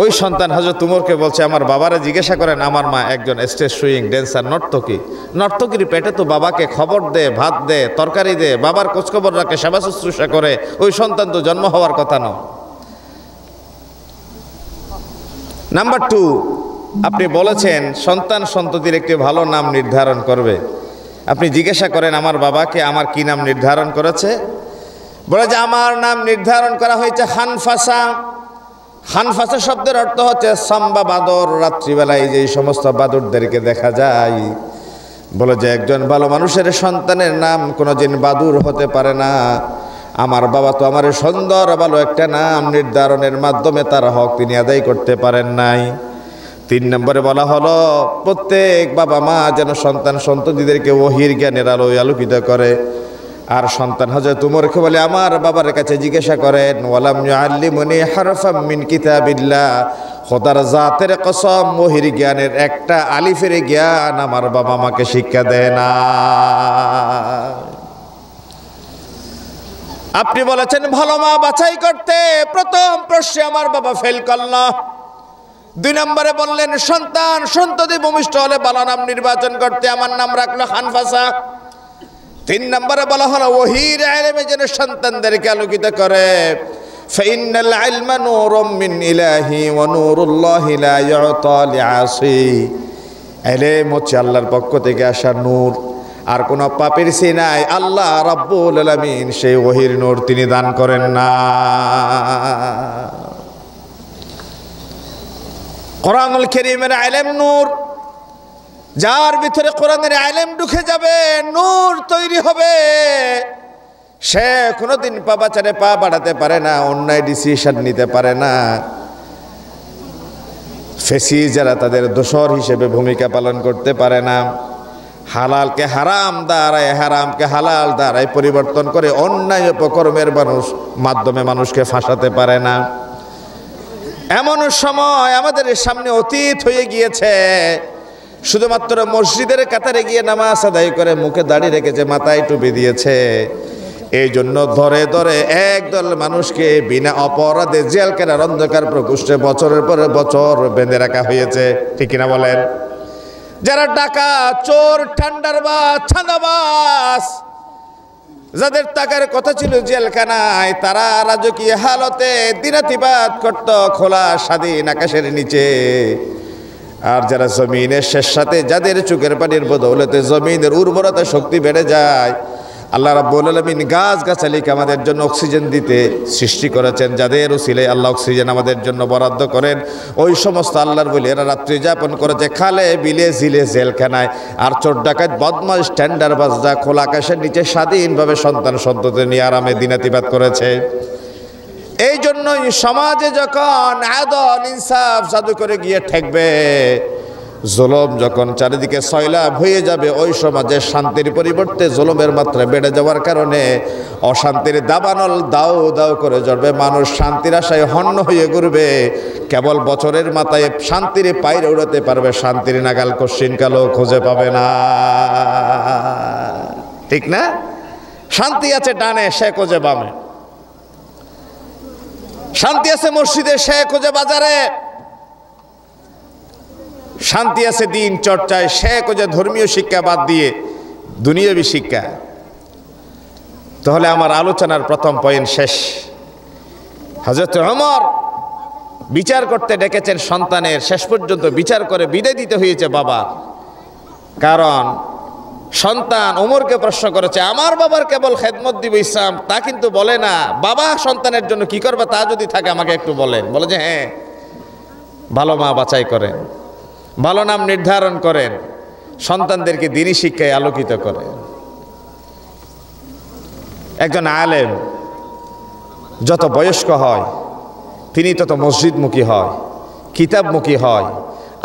Speaker 1: ওই সন্তান হযরত উমরকে বলছে, আমার বাবারে জিজ্ঞাসা করেন, আমার মা একজন স্টেজ সুইং ড্যান্সার, নর্তকী। নর্তকীর পেটে তো বাবাকে খবর দে, ভাত দে, তরকারি দে, বাবার খোঁজখবর রাখে, সেবা শুশ্রূষা করে। ওই সন্তান তো জন্ম হওয়ার কথা নয়। নাম্বার 2, আপনি বলেছেন সন্তান সন্ততির একটি ভালো নাম নির্ধারণ করবে। আপনি জিজ্ঞাসা করেন, আমার বাবাকে আমার কি নাম নির্ধারণ করেছে? বলে যে আমার নাম নির্ধারণ করা হয়েছে হানফাসা। হানফাসা শব্দের অর্থ হচ্ছে সাম্বা বাদর। রাত্রিবেলায় যে সমস্ত বাদুরদেরকে দেখা যায়, বলে যে একজন ভালো মানুষের সন্তানের নাম কোনোদিন বাদুর হতে পারে না। আমার বাবা তো আমার সুন্দর ভালো একটা নাম নির্ধারণের মাধ্যমে তার হক তিনি আদায় করতে পারেন নাই। 3 নম্বরে বলা হলো, প্রত্যেক বাবা মা যেন সন্তান সন্ততিদেরকে ওহীর জ্ঞানের আলোয় আলোকিত করে। আর সন্তান হযরত উমরকে বলে, আমার বাবার কাছে জিজ্ঞাসা করেন, ওয়ালাম ইউআল্লিমুনি হারফাম মিন কিতাবিল্লাহ, খোদার জাতের কসম, ওহীর জ্ঞানের একটা আলিফের জ্ঞান আমার বাবা আমাকে শিক্ষা দেয় না। আপনি বলেছেন ভালো মা বাছাই করতে, প্রথম প্রশ্নে আমার বাবা ফেল করল। 2 নম্বরে বললেন সন্তান সন্ততি ভূমিষ্ঠ হলে ভালো নাম নির্বাচন করতে, আমার নাম রাখলো হানফাসা। 3 নম্বরে বলা হলো ওহীর ইলমে যেন সন্তানদেরকে আলোকিত করে। ফাইনাল ইলমা নূরুম মিন ইলাহি ওয়া নূরুল্লাহি লা ইউতা লিআসি। ইলম হচ্ছে আল্লাহর পক্ষ থেকে আসা নূর, আর কোন পাপের নাই। আল্লাহ রাব্বুল আলামিন সেই ওহীর নূর তিনি দান করেন না। কোরআনুল কারীমের ইলম নূর, যার ভিতরে কোরআনের ইলম ঢুকে যাবে, নূর তৈরি হবে, সে কোনোদিন পাপাচারে পা বাড়াতে পারে না, অন্যায় ডিসিশন নিতে পারে না। ফেসি যারা তাদের দোসর হিসেবে ভূমিকা পালন করতে পারে না। হালালকে হারাম দ্বারায়, হারামকে হালাল দ্বারায় পরিবর্তন করে অন্যায় উপকর্মের মাধ্যমে মানুষকে ফাঁসাতে পারে না। এমন সময় আমাদের সামনে অতীত হয়ে গিয়েছে, শুধুমাত্র মসজিদের কাতারে গিয়ে নামাজ আদায় করে মুখে দাড়ি রেখেছে, মাথায় টুপি দিয়েছে। এই জন্য ধরে ধরে একদল মানুষকে বিনা অপরাধে জেলখানার অন্ধকার প্রকোষ্ঠে বছরের পরে বছর বেঁধে রাখা হয়েছে, ঠিক কিনা বলেন? যারা ডাকাত, চোর, ঠান্ডারবাজ, ছাঁদাবাজ, যাদের টাকার কথা ছিল জেলখানায়, তারা রাজকীয় হালতে দিনাতিপাত করত খোলা স্বাধীন আকাশের নিচে। আর যারা জমিনের শেষ সাথে, যাদের চোখের পানির বদৌলতে জমিনের উর্বরতা শক্তি বেড়ে যায়, আল্লাহ রাব্বুল আলামিন গাছ গাছালিকে আমাদের জন্য অক্সিজেন দিতে সৃষ্টি করেছেন, যাদের উসিলায় আল্লাহ অক্সিজেন আমাদের জন্য বরাদ্দ করেন। ওই সমস্ত আল্লাহর বলি এরা রাত্রি যাপন করেছে খালে বিলে জিলে জেলখানায়। আর চোর ডাকাত বদমাশ টেন্ডারবাজরা খোলা আকাশের নিচে স্বাধীনভাবে সন্তান সন্ততি নিয়ে আরামে দিনাতিপাত করেছে। এই জন্যই সমাজে যখন আদল ইনসাফ জাদু করে গিয়ে ঠেকবে, জুলুম যখন চারিদিকে সয়লাভ হয়ে যাবে, ওই সমাজে শান্তির পরিবর্তে জুলুমের মাত্রা বেড়ে যাওয়ার কারণে অশান্তির দাবানল দাও দাও করে জ্বলবে। মানুষ শান্তির আশায় হন্য হয়ে ঘুরবে, কেবল বছরের মাথায় শান্তির পায়রে উড়াতে পারবে, শান্তির নাগাল কশ্চিনকালও খুঁজে পাবে না, ঠিক না? শান্তি আছে ডানে, সে খোঁজে বামে। শান্তি আছে মসজিদে, সে খোঁজে বাজারে। শান্তি আছে দিন চর্চায়, সে খোঁজে ধর্মীয় শিক্ষা বাদ দিয়ে দুনিয়াবী শিক্ষা। তাহলে আমার আলোচনার প্রথম পয়েন্ট শেষ। হযরত ওমর বিচার করতে ডেকেছেন সন্তানের, শেষ পর্যন্ত বিচার করে বিদায় দিতে হয়েছে বাবা। কারণ সন্তান ওমরকে প্রশ্ন করেছে, আমার বাবার কেবল খেদমত দিব ইসলাম, তা কিন্তু বলে না। বাবা সন্তানের জন্য কি করবে তা যদি থাকে আমাকে একটু বলেন। বলে যে হ্যাঁ, ভালো মা বাছাই করেন, ভালো নাম নির্ধারণ করেন, সন্তানদেরকে দ্বীনি শিক্ষায় আলোকিত করেন। একজন আলেম যত বয়স্ক হয় তিনি তত মসজিদমুখী হয়, কিতাবমুখী হয়,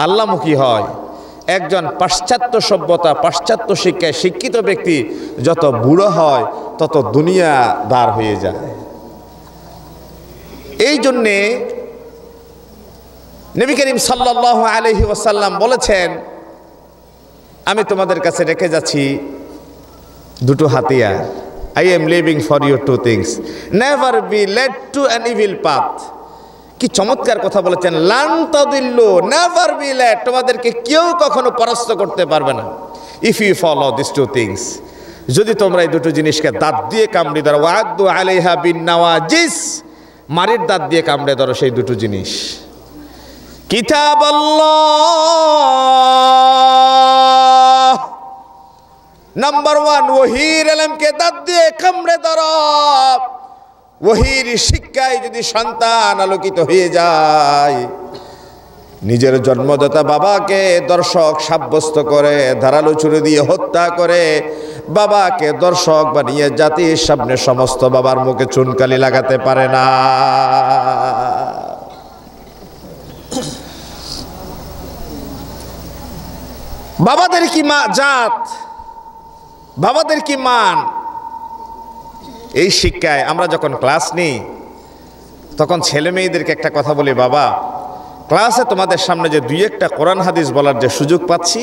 Speaker 1: আল্লাহমুখী হয়। একজন পাশ্চাত্য সভ্যতা, পাশ্চাত্য শিক্ষায় শিক্ষিত ব্যক্তি যত বুড়ো হয় তত দুনিয়াদার হয়ে যায়। এই জন্যে নবী করিম সাল্লাল্লাহু আলাইহি ওয়াসাল্লাম বলেছেন, আমি তোমাদের কাছে রেখে যাচ্ছি দুটো হাতিয়ার। I am leaving for you two things. Never be led to an evil path. কি চমৎকার কথা বলেছেন, লান তাদিল্লু, নেভার বি লেড, তোমাদেরকে কেউ কখনো পরাস্ত করতে পারবে না। If you follow this two things, যদি তোমরা এই দুটো জিনিসকে দাঁত দিয়ে কামড়ে ধরো, ওয়াদু আলাইহা বিন নাওয়াজিস, মারির দাঁত দিয়ে কামড়ে ধরো সেই দুটো জিনিস। কিতাবাল্লাহ নাম্বার 1, ওহীর ইলমকে দাঁত দিয়ে কামড়ে ধরো। ওহীর শিক্ষায় যদি সন্তান আলোকিত হয়ে যায়, নিজের জন্মদাতা বাবাকে দর্শক সাব্যস্ত করে, ধারালো ছুরি দিয়ে হত্যা করে বাবাকে দর্শক বানিয়ে জাতির সামনে সমস্ত বাবার মুখে চুনকালি লাগাতে পারে না। বাবাদের কি জাত, বাবাদের কি মান, এই শিক্ষায় আমরা যখন ক্লাস নিই তখন ছেলে মেয়েদেরকে একটা কথা বলি, বাবা ক্লাসে তোমাদের সামনে যে দুই একটা কোরআন হাদিস বলার যে সুযোগ পাচ্ছি,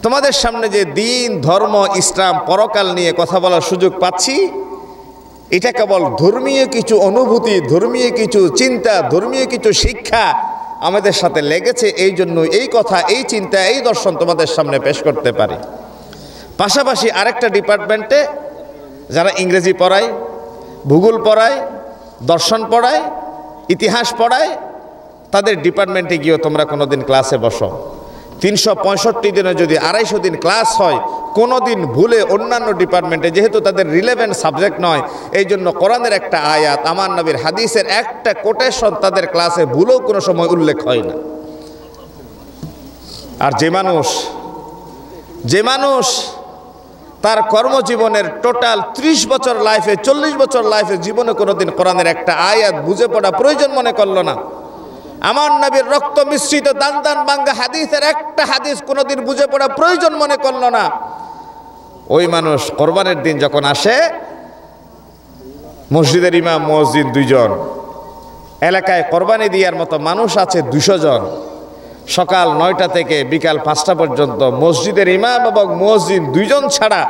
Speaker 1: তোমাদের সামনে যে দিন, ধর্ম, ইসলাম, পরকাল নিয়ে কথা বলার সুযোগ পাচ্ছি, এটা কেবল ধর্মীয় কিছু অনুভূতি, ধর্মীয় কিছু চিন্তা, ধর্মীয় কিছু শিক্ষা আমাদের সাথে লেগেছে, এই জন্য এই কথা, এই চিন্তা, এই দর্শন তোমাদের সামনে পেশ করতে পারি। পাশাপাশি আরেকটা ডিপার্টমেন্টে যারা ইংরেজি পড়ায়, ভূগোল পড়ায়, দর্শন পড়ায়, ইতিহাস পড়ায়, তাদের ডিপার্টমেন্টে গিয়েও তোমরা কোনোদিন ক্লাসে বসো। 365 দিনে যদি 250 দিন ক্লাস হয়, কোনো দিন ভুলে অন্যান্য ডিপার্টমেন্টে, যেহেতু তাদের রিলেভেন্ট সাবজেক্ট নয়, এই জন্য কোরআনের একটা আয়াত, আমার নবীর হাদিসের একটা কোটেশন তাদের ক্লাসে ভুলেও কোনো সময় উল্লেখ হয় না। আর যে মানুষ তার কর্মজীবনের টোটাল 30 বছর লাইফে, 40 বছর লাইফে জীবনে কোনোদিন কোরআনের একটা আয়াত বুঝে পড়া প্রয়োজন মনে করলো না, আমার নবীর রক্ত মিশ্রিত দান দান বাঙ্গা হাদিসের একটা হাদিস কোনোদিন বুঝে পড়া প্রয়োজন মনে করলো না, ওই মানুষ কোরবানের দিন যখন আসে, মসজিদের ইমাম মুয়াজ্জিন 2 জন, এলাকায় কোরবানি দেওয়ার মতো মানুষ আছে 200 জন, সকাল 9টা থেকে বিকাল 5টা পর্যন্ত মসজিদের ইমাম এবং মুয়াজ্জিন 2 জন ছাড়া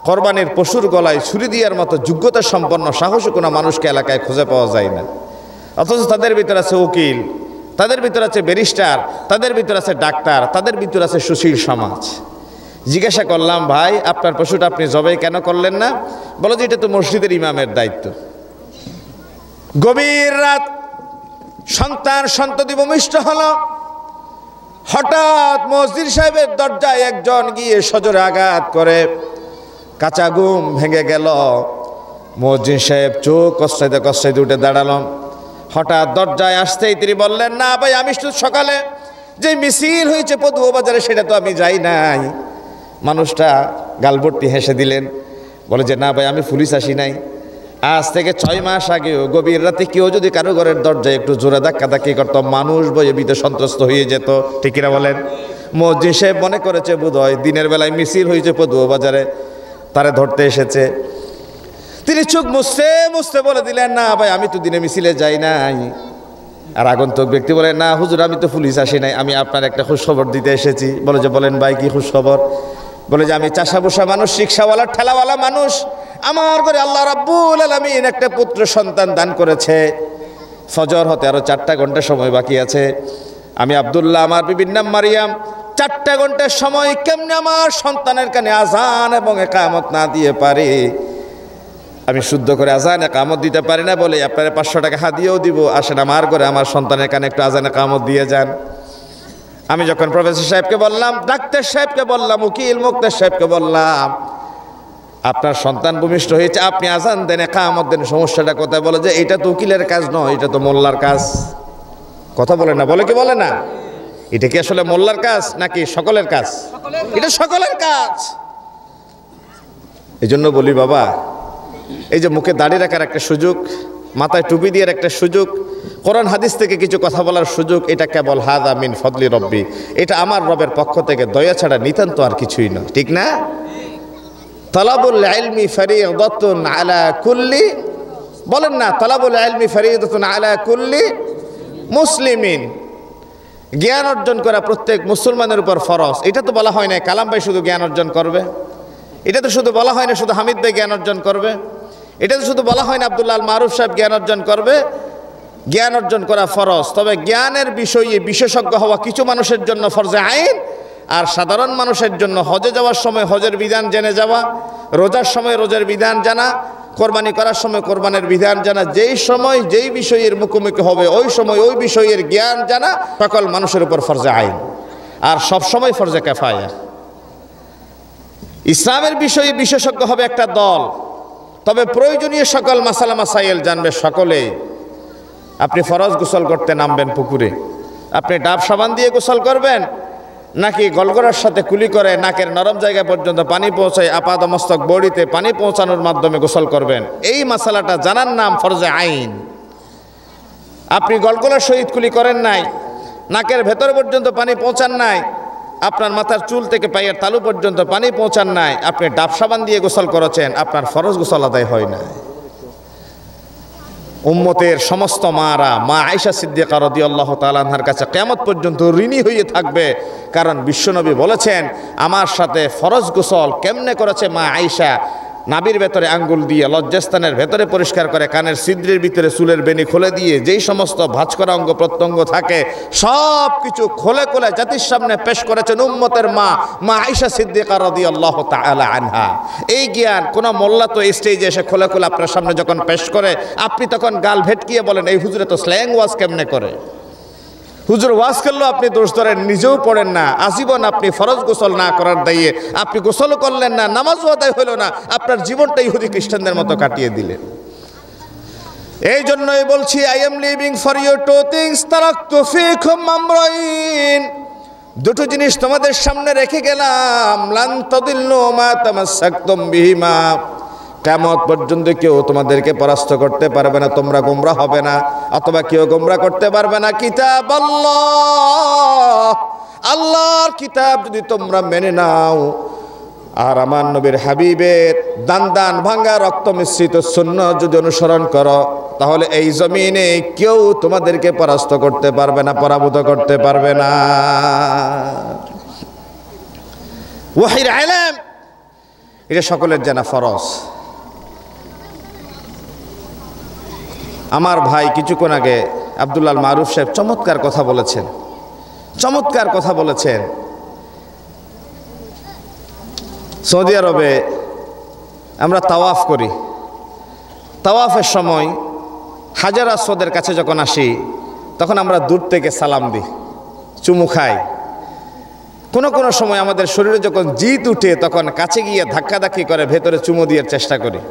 Speaker 1: কোরবানির পশুর গলায় ছুরি দেওয়ার মতো যোগ্যতা সম্পন্ন সাহসী কোনো মানুষকে এলাকায় খুঁজে পাওয়া যায় না। অথচ তাদের ভিতরে আছে উকিল, তাদের ভিতরে আছে ব্যারিস্টার, তাদের ভিতরে আছে ডাক্তার, তাদের ভিতরে আছে সুশীল সমাজ। জিজ্ঞাসা করলাম, ভাই আপনার পশুটা আপনি জবাই কেন করলেন না? বলো যে এটা তো মসজিদের ইমামের দায়িত্ব। গভীর রাত, সন্ততি ভূমিষ্ঠ হলো। হঠাৎ মসজিদ সাহেবের দরজায় একজন গিয়ে সজোরে আঘাত করে, কাঁচা ঘুম ভেঙে গেল। মসজিদ সাহেব চোখ কষ্টাইতে উঠে দাঁড়ালো। হঠাৎ দরজায় আসতেই তিনি বললেন, না ভাই, আমি শুধু সকালে যে মিছিল হয়েছে পদুয়া বাজারে সেটা তো আমি যাই নাই। মানুষটা গালভর্তি হেসে দিলেন, বলে যে না ভাই, আমি পুলিশ আসি নাই। আজ থেকে 6 মাস আগেও গভীর রাতে কেউ যদি কারো ঘরের দরজায় একটু জোরে ধাক্কাধাক্কি করতো, মানুষ ভয়ে ভীত সন্ত্রস্ত হয়ে যেত। ঠিক কিনা বলেন? মসজিদ সাহেব মনে করেছে বোধহয় দিনের বেলায় মিছিল হয়েছে পদুয়া বাজারে, তারে ধরতে এসেছে। তিনি চোখ মুছতে বলে দিলেন, না ভাই, আমি তো দিনে মিছিলে যাই নাই। আর আগন্তুক ব্যক্তি বলে, না হুজুর, আমি তো পুলিশ আসি নাই, আমি আপনার একটা খুশখবর দিতে এসেছি। বলে যে বলেন ভাই, কি খুশখবর? বলে যে আমি চাষা বসা মানুষ, রিক্সাওয়ালা, ঠেলাওয়ালা মানুষ, আমার ঘরে আল্লাহ রাব্বুল আলামিন একটা পুত্র সন্তান দান করেছে। ফজর হতে আরো 4টা ঘন্টা সময় বাকি আছে। আমি আব্দুল্লাহ, আমার বিবির নাম মারিয়াম। 4টা ঘন্টার সময় কেমনে আমার সন্তানের কানে আজান এবং ইকামত না দিয়ে পারে? আমি শুদ্ধ করে আজান একামত দিতে পারি না বলে আপনারা 500 টাকা হাদিয়াও দিব, আসেন আমার করে আমার সন্তানের কানে একটু আজান একামত দিয়ে যান। আমি যখন প্রফেসর সাহেবকে বললাম, ডাক্তার সাহেবকে বললাম, উকিল মুক্তার সাহেবকে বললাম, আপনার সন্তান ভূমিষ্ঠ হয়েছে, আপনি আজান দেন একামত দেন, সমস্যাটা কোথায়? বলে যে এটা তো উকিলের কাজ নয়, এটা তো মোল্লার কাজ। কথা বলে না, বলে কি বলে না? এটা কি আসলে মোল্লার কাজ নাকি সকলের কাজ? এটা সকলের কাজ। এই জন্য বলি বাবা, এই যে মুখে দাড়ি রাখার একটা সুযোগ, মাথায় টুপি দেওয়ার একটা সুযোগ, কোরআন হাদিস থেকে কিছু কথা বলার সুযোগ, এটা কেবল হাদা মিন ফদলি রব্বি, এটা আমার রবের পক্ষ থেকে দয়া ছাড়া নিতান্ত আর কিছুই নয়, ঠিক না? তালাবুল ইলমি ফরিদাতুন আলা কুল্লি, বলেন না, তালাবুল ইলমি ফরিদাতুন আলা কুল্লি মুসলিমিন, জ্ঞান অর্জন করা প্রত্যেক মুসলমানের উপর ফরজ। এটা তো বলা হয় না কালাম ভাই শুধু জ্ঞান অর্জন করবে, এটা তো শুধু বলা হয় না শুধু হামিদ ভাই জ্ঞান অর্জন করবে, এটা তো শুধু বলা হয় না আব্দুল্লাহ আল মারুফ সাহেব জ্ঞান অর্জন করবে। জ্ঞান অর্জন করা ফরজ, তবে জ্ঞানের বিষয়ে বিশেষজ্ঞ হওয়া কিছু মানুষের জন্য ফরজে আইন, আর সাধারণ মানুষের জন্য হজে যাওয়ার সময় হজের বিধান জেনে যাওয়া, রোজার সময় রোজার বিধান জানা, কোরবানি করার সময় কোরবানের বিধান জানা, যেই সময় যেই বিষয়ের মুখোমুখি হবে ওই সময় ওই বিষয়ের জ্ঞান জানা সকল মানুষের উপর ফরজে আইন, আর সব সময় ফরজে কিফায়া। ইসলামের বিষয়ে বিশেষজ্ঞ হবে একটা দল, তবে প্রয়োজনীয় সকল মাসালা মাসাইল জানবে সকলে। আপনি ফরজ গোসল করতে নামবেন পুকুরে, আপনি ডাব সাবান দিয়ে গোসল করবেন নাকি গলগলার সাথে কুলি করে নাকের নরম জায়গা পর্যন্ত পানি পৌঁছায় আপাদ মস্তক বডিতে পানি পৌঁছানোর মাধ্যমে গোসল করবেন, এই মাসালাটা জানার নাম ফরজে আইন। আপনি গলগলার সহিত কুলি করেন নাই, নাকের ভেতর পর্যন্ত পানি পৌঁছান নাই, আপনার মাথার চুল থেকে পায়ের তালু পর্যন্ত পানি পৌঁছান নাই, আপনি ডাব সাবান দিয়ে গোসল করেছেন, আপনার ফরজ গোসল আদায় হয় না। উম্মতের সমস্ত মারা মা আয়েশা সিদ্দিকা রাদিয়াল্লাহু তাআলা আনহার কাছে কিয়ামত পর্যন্ত ঋণী হয়ে থাকবে, কারণ বিশ্বনবী বলেছেন আমার সাথে ফরজ গোসল কেমনে করেছে মা আয়েশা। নাভির ভেতরে আঙ্গুল দিয়ে লজ্জাস্থানের ভেতরে পরিষ্কার করে, কানের ছিদ্রের ভিতরে চুলের বেনি খুলে দিয়ে যেই সমস্ত ভাঁজ করা অঙ্গ প্রত্যঙ্গ থাকে সব কিছু খুলে খুলে জাতির সামনে পেশ করেছেন উম্মতের মা মা আয়েশা সিদ্দিকা রাদিয়াল্লাহু তাআলা আনহা। এই জ্ঞান কোন মোল্লা তো স্টেজে এসে খুলে খুলে আপনার সামনে যখন পেশ করে আপনি তখন গাল ভেটকিয়ে বলেন এই হুজুরে তো স্ল্যাং ওয়াজ কেমনে করে। হুজুর ওয়াজ করলেও আপনি দোষ ধরেন, নিজেও পড়েন না, আজীবন আপনি ফরজ গোসল না করার দায়ে আপনি গোসলও করলেন না, নামাজও আদায় হইল না, আপনার জীবনটা ইহুদি খ্রিস্টানদের মতো কাটিয়ে দিলেন। এই জন্যই বলছি I am living for your two things তারাকতু ফিকুম আমরাইন, দুটো জিনিস তোমাদের সামনে রেখে গেলাম, লান তাদিল্লু মা তামাসসাকতুম বিহিমা, কিয়ামত পর্যন্ত কেউ তোমাদেরকে পরাস্ত করতে পারবে না, তোমরা গোমরা হবে না, অথবা কেউ গোমরা করতে পারবে না। কিতাব আল্লাহ, আল্লাহর কিতাব যদি তোমরা মেনে নাও আর আমার নবীর হাবিবের দান দান ভাঙ্গা রক্ত মিশ্রিত সুন্নাহ যদি অনুসরণ করো, তাহলে এই জমিনে কেউ তোমাদেরকে পরাস্ত করতে পারবে না, পরাভূত করতে পারবে না। ওয়াহির ইলম এটা সকলের জানা ফরজ। আমার ভাই কিছুক্ষণ আগে আব্দুল্লাহ আল মারুফ সাহেব চমৎকার কথা বলেছেন, চমৎকার কথা বলেছেন। সৌদি আরবে আমরা তাওয়াফ করি, তাওয়াফের সময় হাজার আসওয়াদের কাছে যখন আসি তখন আমরা দূর থেকে সালাম দিই, চুমু খাই। কোনো কোনো সময় আমাদের শরীরে যখন জিত উঠে তখন কাছে গিয়ে ধাক্কাধাক্কি করে ভেতরে চুমু দেওয়ার চেষ্টা করি।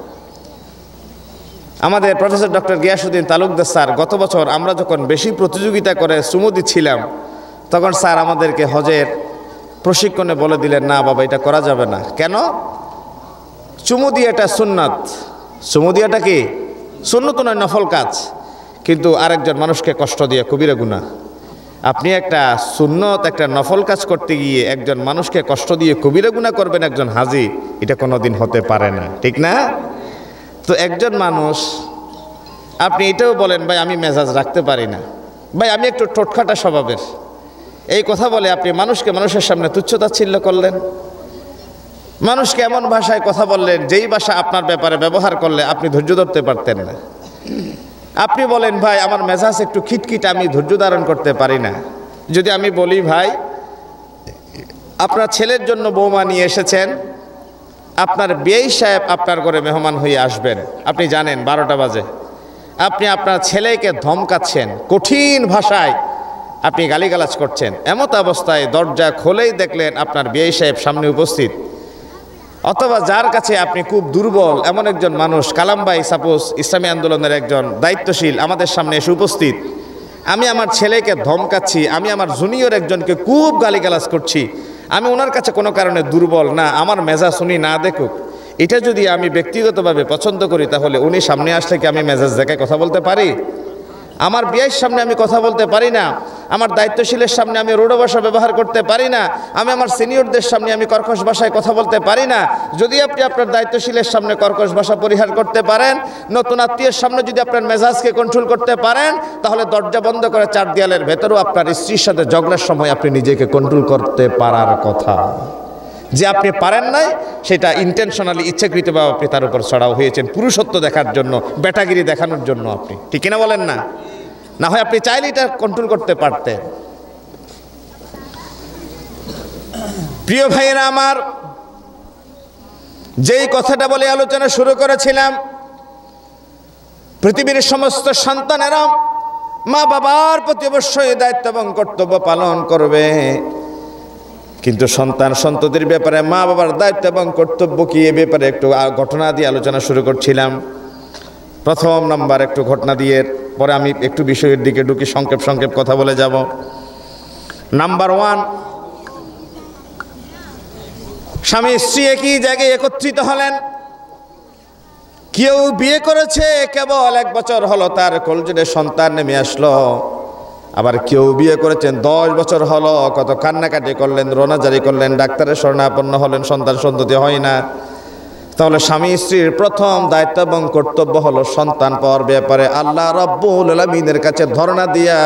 Speaker 1: আমাদের professor doctor Giasuddin Talukdar sir গত বছর আমরা যখন বেশি প্রতিযোগিতা করে চুমু দিচ্ছিলাম তখন স্যার আমাদেরকে হজের প্রশিক্ষণে বলে দিলেন না বাবা এটা করা যাবে না। কেন? চুমু দিয়ে এটা সুন্নাত, চুমু দিয়াটা কি সুন্নত নয়, নফল কাজ, কিন্তু আরেকজন মানুষকে কষ্ট দিয়ে কবিরা গুনাহ। আপনি একটা সুন্নত একটা নফল কাজ করতে গিয়ে একজন মানুষকে কষ্ট দিয়ে কবিরা গুনাহ করবেন একজন হাজি, এটা কোনোদিন হতে পারে না, ঠিক না? তো একজন মানুষ, আপনি এটাও বলেন ভাই আমি মেজাজ রাখতে পারি না, ভাই আমি একটু ঠোঁটখাটা স্বভাবের, এই কথা বলে আপনি মানুষকে মানুষের সামনে তুচ্ছতাচ্ছিল্য করলেন, মানুষকে এমন ভাষায় কথা বললেন যেই ভাষা আপনার ব্যাপারে ব্যবহার করলে আপনি ধৈর্য ধরতে পারতেন না। আপনি বলেন ভাই আমার মেজাজ একটু খিটখিট, আমি ধৈর্য ধারণ করতে পারি না। যদি আমি বলি ভাই আপনার ছেলের জন্য বৌমা নিয়ে এসেছেন, আপনার বিআই সাহেব আপনার ঘরে মেহমান হয়ে আসবেন, আপনি জানেন 12টা বাজে, আপনি আপনার ছেলেকে ধমকাচ্ছেন, কঠিন ভাষায় আপনি গালিগালাজ করছেন, এমত অবস্থায় দরজা খোলেই দেখলেন আপনার বিআই সাহেব সামনে উপস্থিত, অথবা যার কাছে আপনি খুব দুর্বল এমন একজন মানুষ, কালাম ভাই সাপোজ ইসলামী আন্দোলনের একজন দায়িত্বশীল আমাদের সামনে এসে উপস্থিত, আমি আমার ছেলেকে ধমকাচ্ছি, আমি আমার জুনিয়র একজনকে খুব গালিগালাজ করছি, আমি ওনার কাছে কোনো কারণে দুর্বল না, আমার মেজাজ উনি না দেখুক, এটা যদি আমি ব্যক্তিগতভাবে পছন্দ করি তাহলে উনি সামনে আসলে কি আমি মেজাজ দেখায় কথা বলতে পারি? আমার বিয়ের সামনে আমি কথা বলতে পারি না, আমার দায়িত্বশীলের সামনে আমি রূঢ় ভাষা ব্যবহার করতে পারি না, আমি আমার সিনিয়রদের সামনে আমি কর্কশ ভাষায় কথা বলতে পারি না। যদি আপনি আপনার দায়িত্বশীলের সামনে কর্কশ ভাষা পরিহার করতে পারেন, নতুন আত্মীয়ের সামনে যদি আপনার মেজাজকে কন্ট্রোল করতে পারেন, তাহলে দরজা বন্ধ করে 4 দেয়ালের ভেতরেও আপনার স্ত্রীর সাথে ঝগড়ার সময় আপনি নিজেকে কন্ট্রোল করতে পারার কথা। যে আপনি পারেন নাই সেটা ইন্টেনশনালি ইচ্ছাকৃতভাবে আপনি তার উপর চড়াও হয়েছেন পুরুষত্ব দেখার জন্য, বেটাগিরি দেখানোর জন্য, আপনি ঠিক কিনা বলেন না? না হয় আপনি চাইলে এটা কন্ট্রোল করতে পারতেন। প্রিয় ভাইয়েরা আমার, যেই কথাটা বলে আলোচনা শুরু করেছিলাম, পৃথিবীর সমস্ত সন্তানেরা মা বাবার প্রতি অবশ্যই দায়িত্ব এবং কর্তব্য পালন করবে, কিন্তু সন্তান সন্ততির ব্যাপারে মা বাবার দায়িত্ব এবং কর্তব্য কি, এ ব্যাপারে একটু ঘটনা দিয়ে আলোচনা শুরু করছিলাম। প্রথম নাম্বার একটু ঘটনা দিয়ে পরে আমি একটু বিষয়ের দিকে ঢুকি, সংক্ষেপ কথা বলে যাব। নাম্বার 1, স্বামী স্ত্রী একই জায়গায় একত্রিত হলেন। কেউ বিয়ে করেছে কেবল 1 বছর হলো তার কোলজনে সন্তান নেমে আসলো, আবার কেউ বিয়ে করেছেন 10 বছর হলো, কত কান্নাকাটি করলেন, রোনাজারি করলেন, ডাক্তারের শরণাপন্ন হলেন, সন্তান সন্ততি হয় না। তাহলে স্বামী স্ত্রীর প্রথম দায়িত্ব এবং কর্তব্য হলো সন্তান পাওয়ার ব্যাপারে আল্লাহ রাব্বুল আলামিনের কাছে ধরনা দিয়া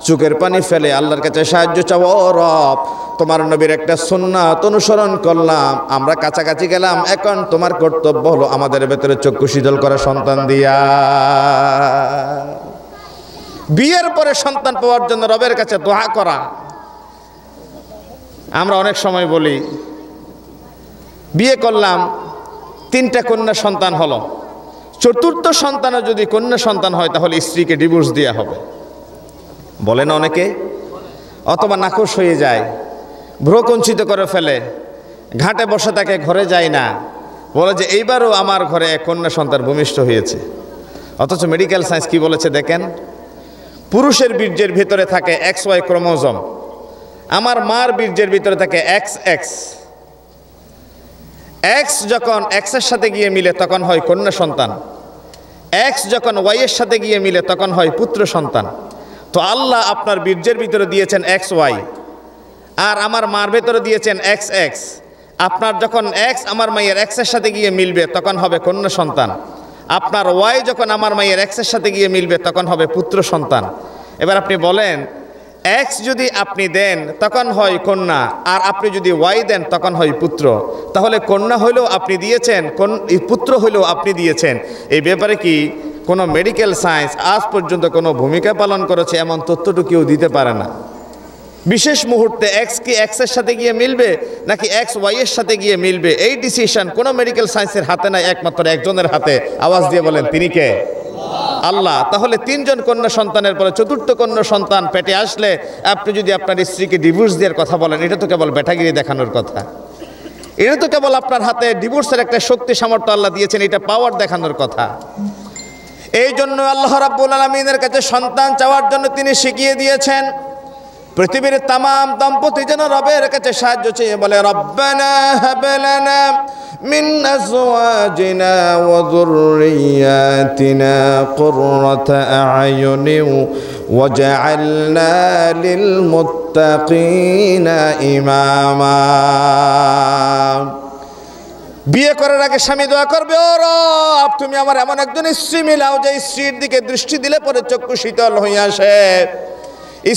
Speaker 1: চোখের পানি ফেলে আল্লাহর কাছে সাহায্য চাও। ও রব, তোমার নবীর একটা সুন্নাত অনুসরণ করলাম, আমরা কাছাকাছি গেলাম, এখন তোমার কর্তব্য হলো আমাদের ভেতরে চক্ষু শীতল করা সন্তান দিয়া। বিয়ের পরে সন্তান পাওয়ার জন্য রবের কাছে দোয়া করা। আমরা অনেক সময় বলি বিয়ে করলাম, 3টা কন্যা সন্তান হলো, 4র্থ সন্তানও যদি কন্যা সন্তান হয় তাহলে স্ত্রীকে ডিভোর্স দেওয়া হবে, বলে না অনেকে। অথবা নাকশ হয়ে যায়, ভ্রুকুঞ্চিত করে ফেলে, ঘাটে বসে থাকে, ঘরে যায় না, বলে যে এইবারও আমার ঘরে কন্যা সন্তান ভূমিষ্ঠ হয়েছে। অথচ মেডিকেল সায়েন্স কি বলেছে দেখেন, পুরুষের বীর্যের ভিতরে থাকে XY ক্রোমোজোম, আমার মার বীর্যের ভিতরে থাকে XX। X যখন X এর সাথে গিয়ে মিলে তখন হয় কন্যা সন্তান, X যখন Y এর সাথে গিয়ে মিলে তখন হয় পুত্র সন্তান। তো আল্লাহ আপনার বীর্যের ভিতরে দিয়েছেন XY, আর আমার মার ভেতরে দিয়েছেন XX। আপনার যখন X আমার মায়ের X এর সাথে গিয়ে মিলবে তখন হবে কন্যা সন্তান, আপনার Y যখন আমার মায়ের X এর সাথে গিয়ে মিলবে তখন হবে পুত্র সন্তান। এবার আপনি বলেন, X যদি আপনি দেন তখন হয় কন্যা, আর আপনি যদি Y দেন তখন হয় পুত্র। তাহলে কন্যা হইলেও আপনি দিয়েছেন, পুত্র হইলেও আপনি দিয়েছেন। এই ব্যাপারে কি কোনো মেডিকেল সায়েন্স আজ পর্যন্ত কোনো ভূমিকা পালন করেছে এমন তথ্যটুকু কেউ দিতে পারে না। বিশেষ মুহূর্তে X কি X এর সাথে গিয়ে মিলবে নাকি X Y এর সাথে গিয়ে মিলবে, এই ডিসিশন কোনো মেডিকেল সায়েন্সের হাতে নাই, একমাত্র একজনের হাতে। আওয়াজ দিয়ে বলেন তিনি কে? আল্লাহ। তাহলে 3 জন কন্যা সন্তানের পরে 4র্থ কন্যা সন্তান পেটে আসলে আপনি যদি আপনার স্ত্রীকে ডিভোর্স দেওয়ার কথা বলেন, এটা তো কেবল বেটাগিরি দেখানোর কথা। এটা তো কেবল আপনার হাতে ডিভোর্সের একটা শক্তি সামর্থ্য আল্লাহ দিয়েছেন, এটা পাওয়ার দেখানোর কথা। এই জন্য আল্লাহ রাব্বুল আলামিনের কাছে সন্তান চাওয়ার জন্য তিনি শিখিয়ে দিয়েছেন। পৃথিবীর তাম দম্পতি যেন রবের কাছে সাহায্য চেয়ে বলে, রব্বানা হাব লানা মিন আজওয়াজিনা ওয়া যুররিয়াতিনা কুররাতা আ'য়ুনিন ওয়াজআলনা লিল মুত্তাকিনা ইমামা। বিয়ে করার আগে স্বামী দোয়া করবে, ও রব তুমি আমার এমন একজন স্ত্রী মিলাও যে স্ত্রীর দিকে দৃষ্টি দিলে পরে চক্ষু শীতল হয়ে আসে।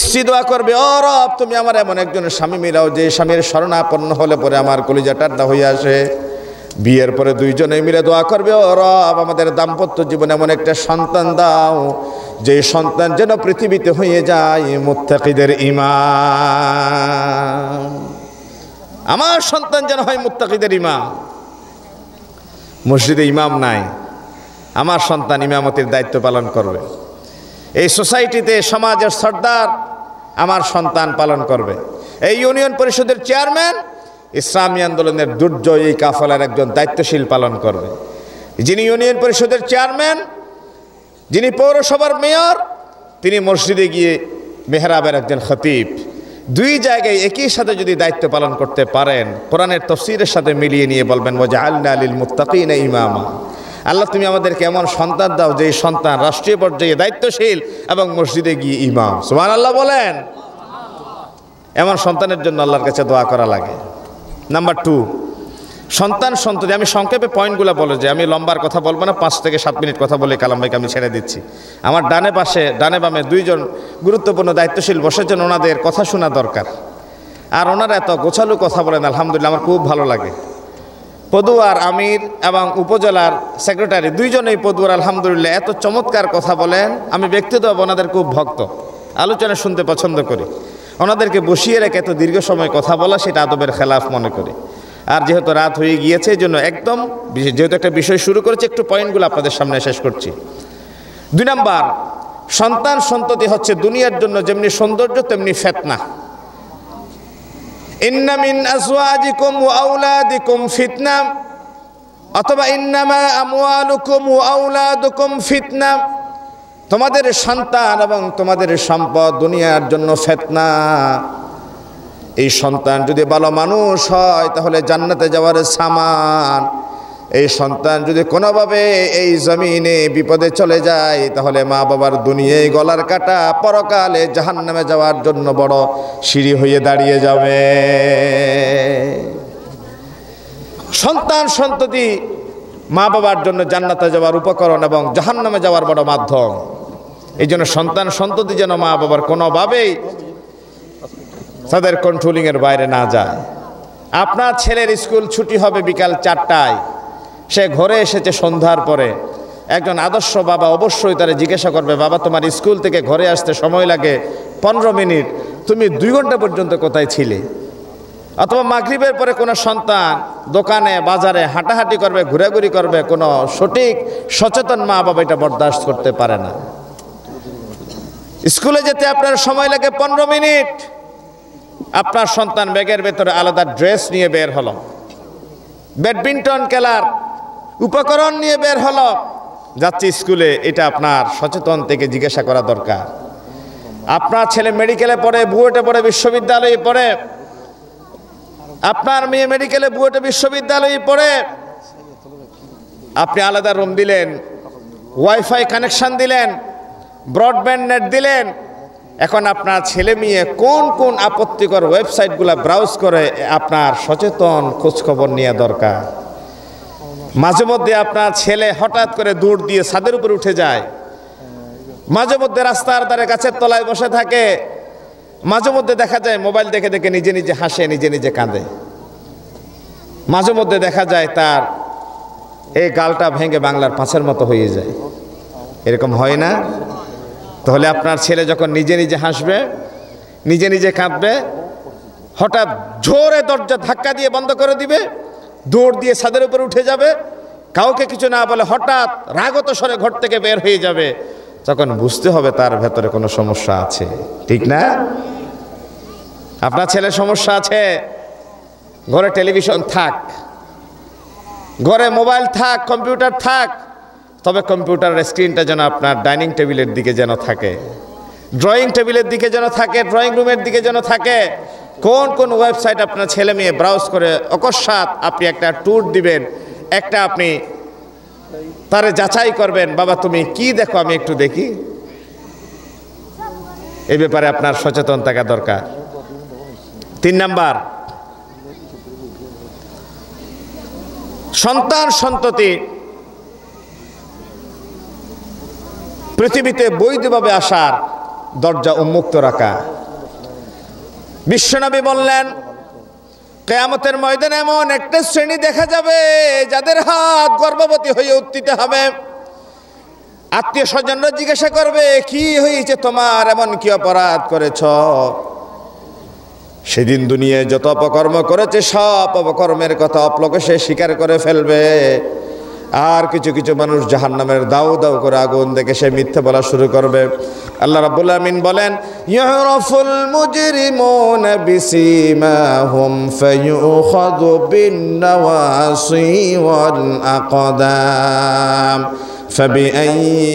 Speaker 1: স্ত্রী দোয়া করবে, ও রব তুমি আমার এমন একজন স্বামী মিলাও যে স্বামীর শরণাপন্ন হলে পরে আমার কলিজা ঠান্ডা হয়ে আসে। বিয়ের পরে 2 জনে মিলে দোয়া করবে, ও রব আমাদের দাম্পত্য জীবনে এমন একটা সন্তান দাও যে সন্তান যেন পৃথিবীতে হয়ে যায় মুত্তাকিদের ইমাম। আমার সন্তান যেন হয় মুত্তাকিদের ইমাম। মসজিদে ইমাম নাই, আমার সন্তান ইমামতির দায়িত্ব পালন করবে। এই সোসাইটিতে সমাজের সর্দার আমার সন্তান পালন করবে। এই ইউনিয়ন পরিষদের চেয়ারম্যান ইসলামী আন্দোলনের দুর্জয় এই কাফেলার একজন দায়িত্বশীল পালন করবে। যিনি ইউনিয়ন পরিষদের চেয়ারম্যান, যিনি পৌরসভার মেয়র, তিনি মসজিদে গিয়ে মেহরাবের একজন খতিব। দুই জায়গায় একই সাথে যদি দায়িত্ব পালন করতে পারেন, কোরআনের তাফসীরের সাথে মিলিয়ে নিয়ে বলবেন ওয়াজআলনা লিল মুত্তাকিনা ইমামা। আল্লাহ তুমি আমাদেরকে এমন সন্তান দাও যে সন্তান রাষ্ট্রীয় পর্যায়ে দায়িত্বশীল এবং মসজিদে গিয়ে ইমাম। সুবহানাল্লাহ বলেন। এমন সন্তানের জন্য আল্লাহর কাছে দোয়া করা লাগে। নাম্বার 2, সন্তান সন্ততি। আমি সংক্ষেপে পয়েন্টগুলো বলে যে আমি লম্বার কথা বলবো না, 5 থেকে 7 মিনিট কথা বলে কালাম ভাইকে আমি ছেড়ে দিচ্ছি। আমার ডানে পাশে ডানে বামে 2 জন গুরুত্বপূর্ণ দায়িত্বশীল বসেছেন, ওনাদের কথা শোনা দরকার। আর ওনারা এত গোছালু কথা বলেন, আলহামদুলিল্লাহ আমার খুব ভালো লাগে। পদুয়ার আমির এবং উপজেলার সেক্রেটারি 2 জনেই পদুয়ার আলহামদুলিল্লাহ এত চমৎকার কথা বলেন। আমি ব্যক্তিগতভাবে ওনাদের খুব ভক্ত, আলোচনা শুনতে পছন্দ করি। ওনাদেরকে বসিয়ে রেখে এত দীর্ঘ সময় কথা বলা সেটা আদবের খেলাফ মনে করি। আর যেহেতু রাত হয়ে গিয়েছে এই জন্য একদম যেহেতু একটা বিষয় শুরু করেছি, একটু পয়েন্টগুলো আপনাদের সামনে শেষ করছি। 2 নাম্বার, সন্তান সন্ততি হচ্ছে দুনিয়ার জন্য যেমনি সৌন্দর্য তেমনি ফিতনা। ইন্না মিন আজওয়াজিকুম ওয়া আওলাদিকুম ফিতনা, অথবা ইন্নামা আমওয়ালুকুম ওয়া আওলাদুকুম ফিতনা। তোমাদের সন্তান এবং তোমাদের সম্পদ দুনিয়ার জন্য ফিতনা। এই সন্তান যদি ভালো মানুষ হয় তাহলে জান্নাতে যাওয়ার সামান। এই সন্তান যদি কোনোভাবে এই জমিনে বিপদে চলে যায় তাহলে মা বাবার দুনিয়ায় গলার কাটা, পরকালে জাহান্নামে যাওয়ার জন্য বড় সিঁড়ি হয়ে দাঁড়িয়ে যাবে। সন্তান সন্ততি মা বাবার জন্য জান্নাতে যাওয়ার উপকরণ এবং জাহান্নামে যাওয়ার বড় মাধ্যম। এই জন্য সন্তান সন্ততি যেন মা বাবার কোনোভাবেই তাদের কন্ট্রোলিংয়ের বাইরে না যায়। আপনার ছেলের স্কুল ছুটি হবে বিকাল 4টায়, সে ঘরে এসেছে সন্ধ্যার পরে। একজন আদর্শ বাবা অবশ্যই তারা জিজ্ঞাসা করবে, বাবা তোমার স্কুল থেকে ঘরে আসতে সময় লাগে 15 মিনিট, তুমি 2 ঘন্টা পর্যন্ত কোথায় ছিলে? অথবা মাগরিবের পরে কোনো সন্তান দোকানে বাজারে হাঁটাহাঁটি করবে, ঘোরাঘুরি করবে, কোনো সঠিক সচেতন মা বাবা এটা বরদাস্ত করতে পারে না। স্কুলে যেতে আপনার সময় লাগে 15 মিনিট, আপনার সন্তান ব্যাগের ভেতরে আলাদা ড্রেস নিয়ে বের হলো, ব্যাডমিন্টন খেলার উপকরণ নিয়ে বের হলো, যাচ্ছে স্কুলে। এটা আপনার সচেতন থেকে জিজ্ঞাসা করা দরকার। আপনার ছেলে মেডিকেলে পড়ে, বুয়েটে পড়ে, বিশ্ববিদ্যালয়ে পড়ে, আপনার মেয়ে মেডিকেলে বুয়েটে বিশ্ববিদ্যালয়ে পড়ে, আপনি আলাদা রুম দিলেন, ওয়াইফাই কানেকশন দিলেন, ব্রডব্যান্ড নেট দিলেন। এখন আপনার ছেলে মেয়ে কোন কোন আপত্তিকর ওয়েবসাইটগুলো ব্রাউজ করে আপনার সচেতন খোঁজখবর নেওয়া দরকার। মাঝে মধ্যে আপনার ছেলে হঠাৎ করে দৌড় দিয়ে ছাদের উপরে উঠে যায়, মাঝে মধ্যে রাস্তার ধারে গাছের তলায় বসে থাকে, মাঝে মধ্যে দেখা যায় মোবাইল দেখে দেখে নিজে নিজে হাসে, নিজে নিজে কাঁদে, মাঝে মধ্যে দেখা যায় তার এই গালটা ভেঙে বাংলার পাঁচের মতো হয়ে যায়। এরকম হয় না? তাহলে আপনার ছেলে যখন নিজে নিজে হাসবে, নিজে নিজে কাঁদবে, হঠাৎ জোরে দরজা ধাক্কা দিয়ে বন্ধ করে দিবে, দৌড় দিয়ে ছাদের উপরে উঠে যাবে, কাউকে কিছু না বলে হঠাৎ রাগত স্বরে ঘর থেকে বের হয়ে যাবে, তখন বুঝতে হবে তার ভেতরে কোনো সমস্যা আছে। ঠিক না? আপনার ছেলের সমস্যা আছে। ঘরে টেলিভিশন থাক, ঘরে মোবাইল থাক, কম্পিউটার থাক, তবে কম্পিউটারের স্ক্রিনটা যেন আপনার ডাইনিং টেবিলের দিকে যেন থাকে, ড্রয়িং টেবিলের দিকে যেন থাকে, ড্রয়িং রুমের দিকে যেন থাকে। কোন কোন ওয়েবসাইট আপনার ছেলে মেয়ে ব্রাউজ করে অকস্মাৎ আপনি একটা ট্যুর দিবেন, একটা আপনি তারে যাচাই করবেন, বাবা তুমি কি দেখো আমি একটু দেখি। এই ব্যাপারে আপনার সচেতন থাকা দরকার। 3 নাম্বার, সন্তান সন্ততি পৃথিবীতে বৈধভাবে আসার দরজা উন্মুক্ত রাখা। বিশ্বনবী বললেন, কিয়ামতের ময়দানে এমন একটা শ্রেণী দেখা যাবে যাদের হাত গর্ভবতী হয়ে উত্থিত হবে। আত্মীয় স্বজনরা জিজ্ঞাসা করবে, কি হয়েছে তোমার, এমন কি অপরাধ করেছ? সেদিন দুনিয়ায় যত অপকর্ম করেছে সব অপকর্মের কথা অপ্রকাশ্যে স্বীকার করে ফেলবে। আর কিছু কিছু মানুষ জাহান্নামের দাউ দাউ করে আগুন দেখে সে মিথ্যে বলা শুরু করবে। আল্লাহ রাব্বুল আমিন বলেন, ইউরাফুল মুজরিমুনা বিসীমাহুম ফায়ুখাযু বিন-নাওয়াসি ওয়াল আকদাম ফাবিআইয়ি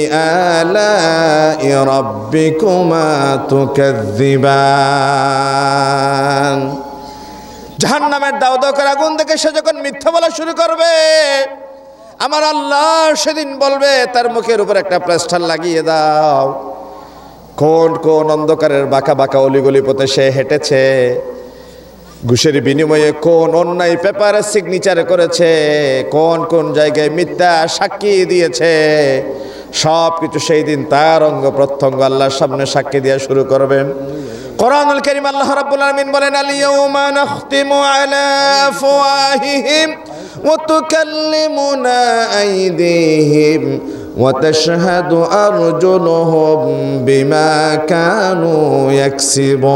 Speaker 1: আলাই রাব্বিকুমা তুকাযযিবান। জাহান্নামের দাউ দাউ করে আগুন দেখে সে যখন মিথ্যা বলা শুরু করবে, আমার আল্লাহ সেদিন বলবে তার মুখের উপর একটা প্লাস্টার লাগিয়ে দাও। কোন কোন অন্ধকারের বাঁকা বাঁকা অলিগলি পথে সে হেঁটেছে, ঘুষের বিনিময়ে কোন অন্যায় পেপারে সিগনেচার করেছে, কোন কোন জায়গায় মিথ্যা সাক্ষী দিয়েছে, সব কিছু সেই দিন তার অঙ্গ প্রত্যঙ্গ আল্লাহর সামনে সাক্ষী দেওয়া শুরু করবেন। কোরআনুল কারীম আল্লাহ রাব্বুল আলামিন বলেন, আল ইয়াউমা নাখতিমু আলা আফওয়াহিহিম ওয়া তুকাল্লিমুনা আইদিহিম ওয়া তাশহাদু আরজুলুহুম বিমা কানু ইয়াকসিবুন।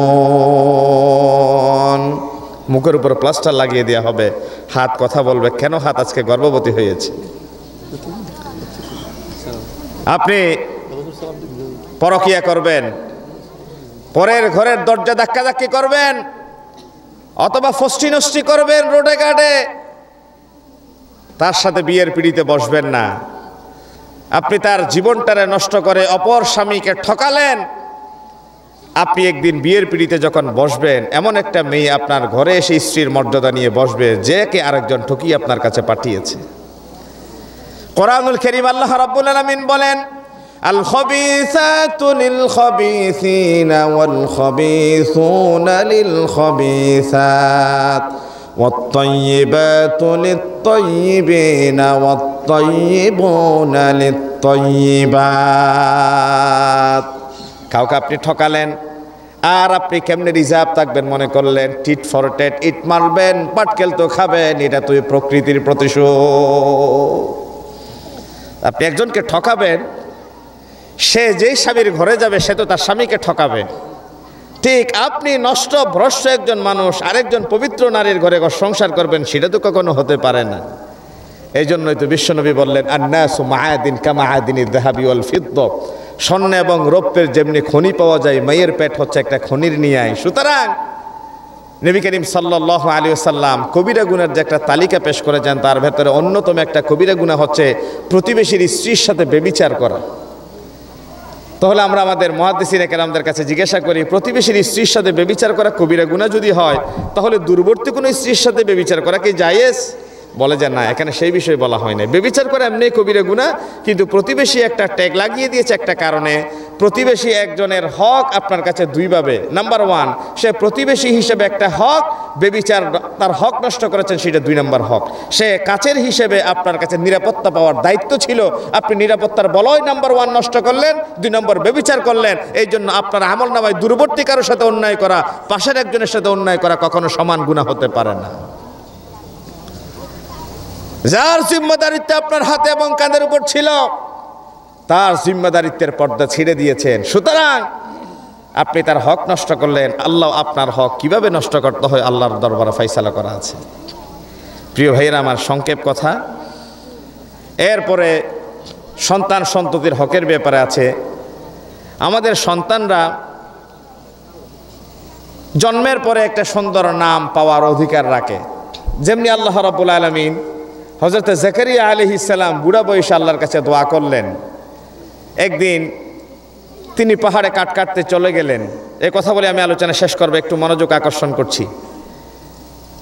Speaker 1: মুখের উপর প্লাস্টার লাগিয়ে দেওয়া হবে, হাত কথা বলবে। কেন? হাত আজকে গর্ভবতী হয়েছে। আপনি পরকিয়া করবেন, পরের ঘরের দরজা ধাক্কাধাক্কি করবেন, অথবা ফষ্টি নষ্টি করবেন রোডে ঘাটে, তার সাথে বিয়ের পিড়িতে বসবেন না। আপনি তার জীবনটারে নষ্ট করে অপর স্বামীকে ঠকালেন। আপনি একদিন বিয়ের পিড়িতে যখন বসবেন, এমন একটা মেয়ে আপনার ঘরে এসে স্ত্রীর মর্যাদা নিয়ে বসবে, যে কে আরেকজন ঠকিয়ে আপনার কাছে পাঠিয়েছে। কোরআনুল কারীম আল্লাহ রাব্বুল আলামিন বলেন, আল খাবিসাতু লিল খাবিসিনা ওয়াল খাবিসুনা লিল খাবিসাত ওয়াত তাইয়্যিবাতু লিত তাইয়্যিবিনা ওয়াত তাইয়্যিবুনা লিত তাইয়্যিবাত। কাউকে আপনি ঠকালেন, আর আপনি কেমনে রিজার্ভ থাকবেন মনে করলেন? টিট ফর টেট, ইট মারবেন, পাটকেল তো খাবেন, এটা তুই প্রকৃতির প্রতিশোধ। আপনি একজনকে ঠকাবেন, সে যেই স্বামীর ঘরে যাবে সে তো তার স্বামীকে ঠকাবে। ঠিক আপনি নষ্ট ভ্রষ্ট একজন মানুষ আরেকজন পবিত্র নারীর ঘরে সংসার করবেন, সেটা তো কখনো হতে পারে না। এই জন্যই তো বিশ্বনবী বললেন, আন্নাসু মাআদিন কামাআদিনিদ যাহাবি ওয়াল ফিদ্দা। স্বর্ণ এবং রৌপ্যের যেমনি খনি পাওয়া যায়, মায়ের পেট হচ্ছে একটা খনির নিয়াই। সুতরাং নবী করিম সাল্লাল্লাহু আলাইহি ওয়াসাল্লাম কবিরা গুনার যে একটা তালিকা পেশ করেছেন, তার ভেতরে অন্যতম একটা কবিরা গুনাহ হচ্ছে প্রতিবেশীর স্ত্রীর সাথে ব্যভিচার করা। তাহলে আমরা আমাদের মুহাদ্দিসিনে কেরামদের কাছে জিজ্ঞাসা করি, প্রতিবেশীর স্ত্রীর সাথে ব্যভিচার করা কবিরা গুনাহ যদি হয়, তাহলে দূরবর্তী কোনো স্ত্রীর সাথে ব্যভিচার করা কি জায়েজ? বলে যে না, এখানে সেই বিষয়ে বলা হয় না। ব্যভিচার করা এমনি কবিরা গুনাহ, কিন্তু প্রতিবেশী একটা ট্যাগ লাগিয়ে দিয়েছে একটা কারণে। প্রতিবেশী একজনের হক আপনার কাছে দুইভাবে। নাম্বার ওয়ান, সে প্রতিবেশী হিসেবে একটা হক, ব্যভিচার তার হক নষ্ট করেছেন, সেটা 2 নম্বর হক। সে কাছের হিসেবে আপনার কাছে নিরাপত্তা পাওয়ার দায়িত্ব ছিল, আপনি নিরাপত্তার বলয় নাম্বার 1 নষ্ট করলেন, 2 নম্বর ব্যভিচার করলেন। এই জন্য আপনার আমল নামায় দূরবর্তী কারোর সাথে অন্যায় করা, পাশের একজনের সাথে অন্যায় করা কখনো সমান গুনাহ হতে পারে না। যার জিম্মাদারিত্ব আপনার হাতে এবং কাঁধের উপর ছিল, তার জিম্মাদারিত্বের পর্দা ছিঁড়ে দিয়েছেন। সুতরাং আপনি তার হক নষ্ট করলেন। আল্লাহ আপনার হক কিভাবে নষ্ট করতে হয় আল্লাহর দরবারে ফয়সালা করা আছে। প্রিয় ভাইয়েরা আমার, সংক্ষেপ কথা। এরপরে সন্তান সন্ততির হকের ব্যাপারে আছে। আমাদের সন্তানরা জন্মের পরে একটা সুন্দর নাম পাওয়ার অধিকার রাখে। যেমনি আল্লাহ রাব্বুল আলামিন হযরত জাকারিয়া আলাইহিস সালাম বুড়া বয়সে আল্লাহর কাছে দোয়া করলেন। একদিন তিনি পাহাড়ে কাঠ কাটতে চলে গেলেন। এই কথা বলে আমি আলোচনা শেষ করব, একটু মনোযোগ আকর্ষণ করছি।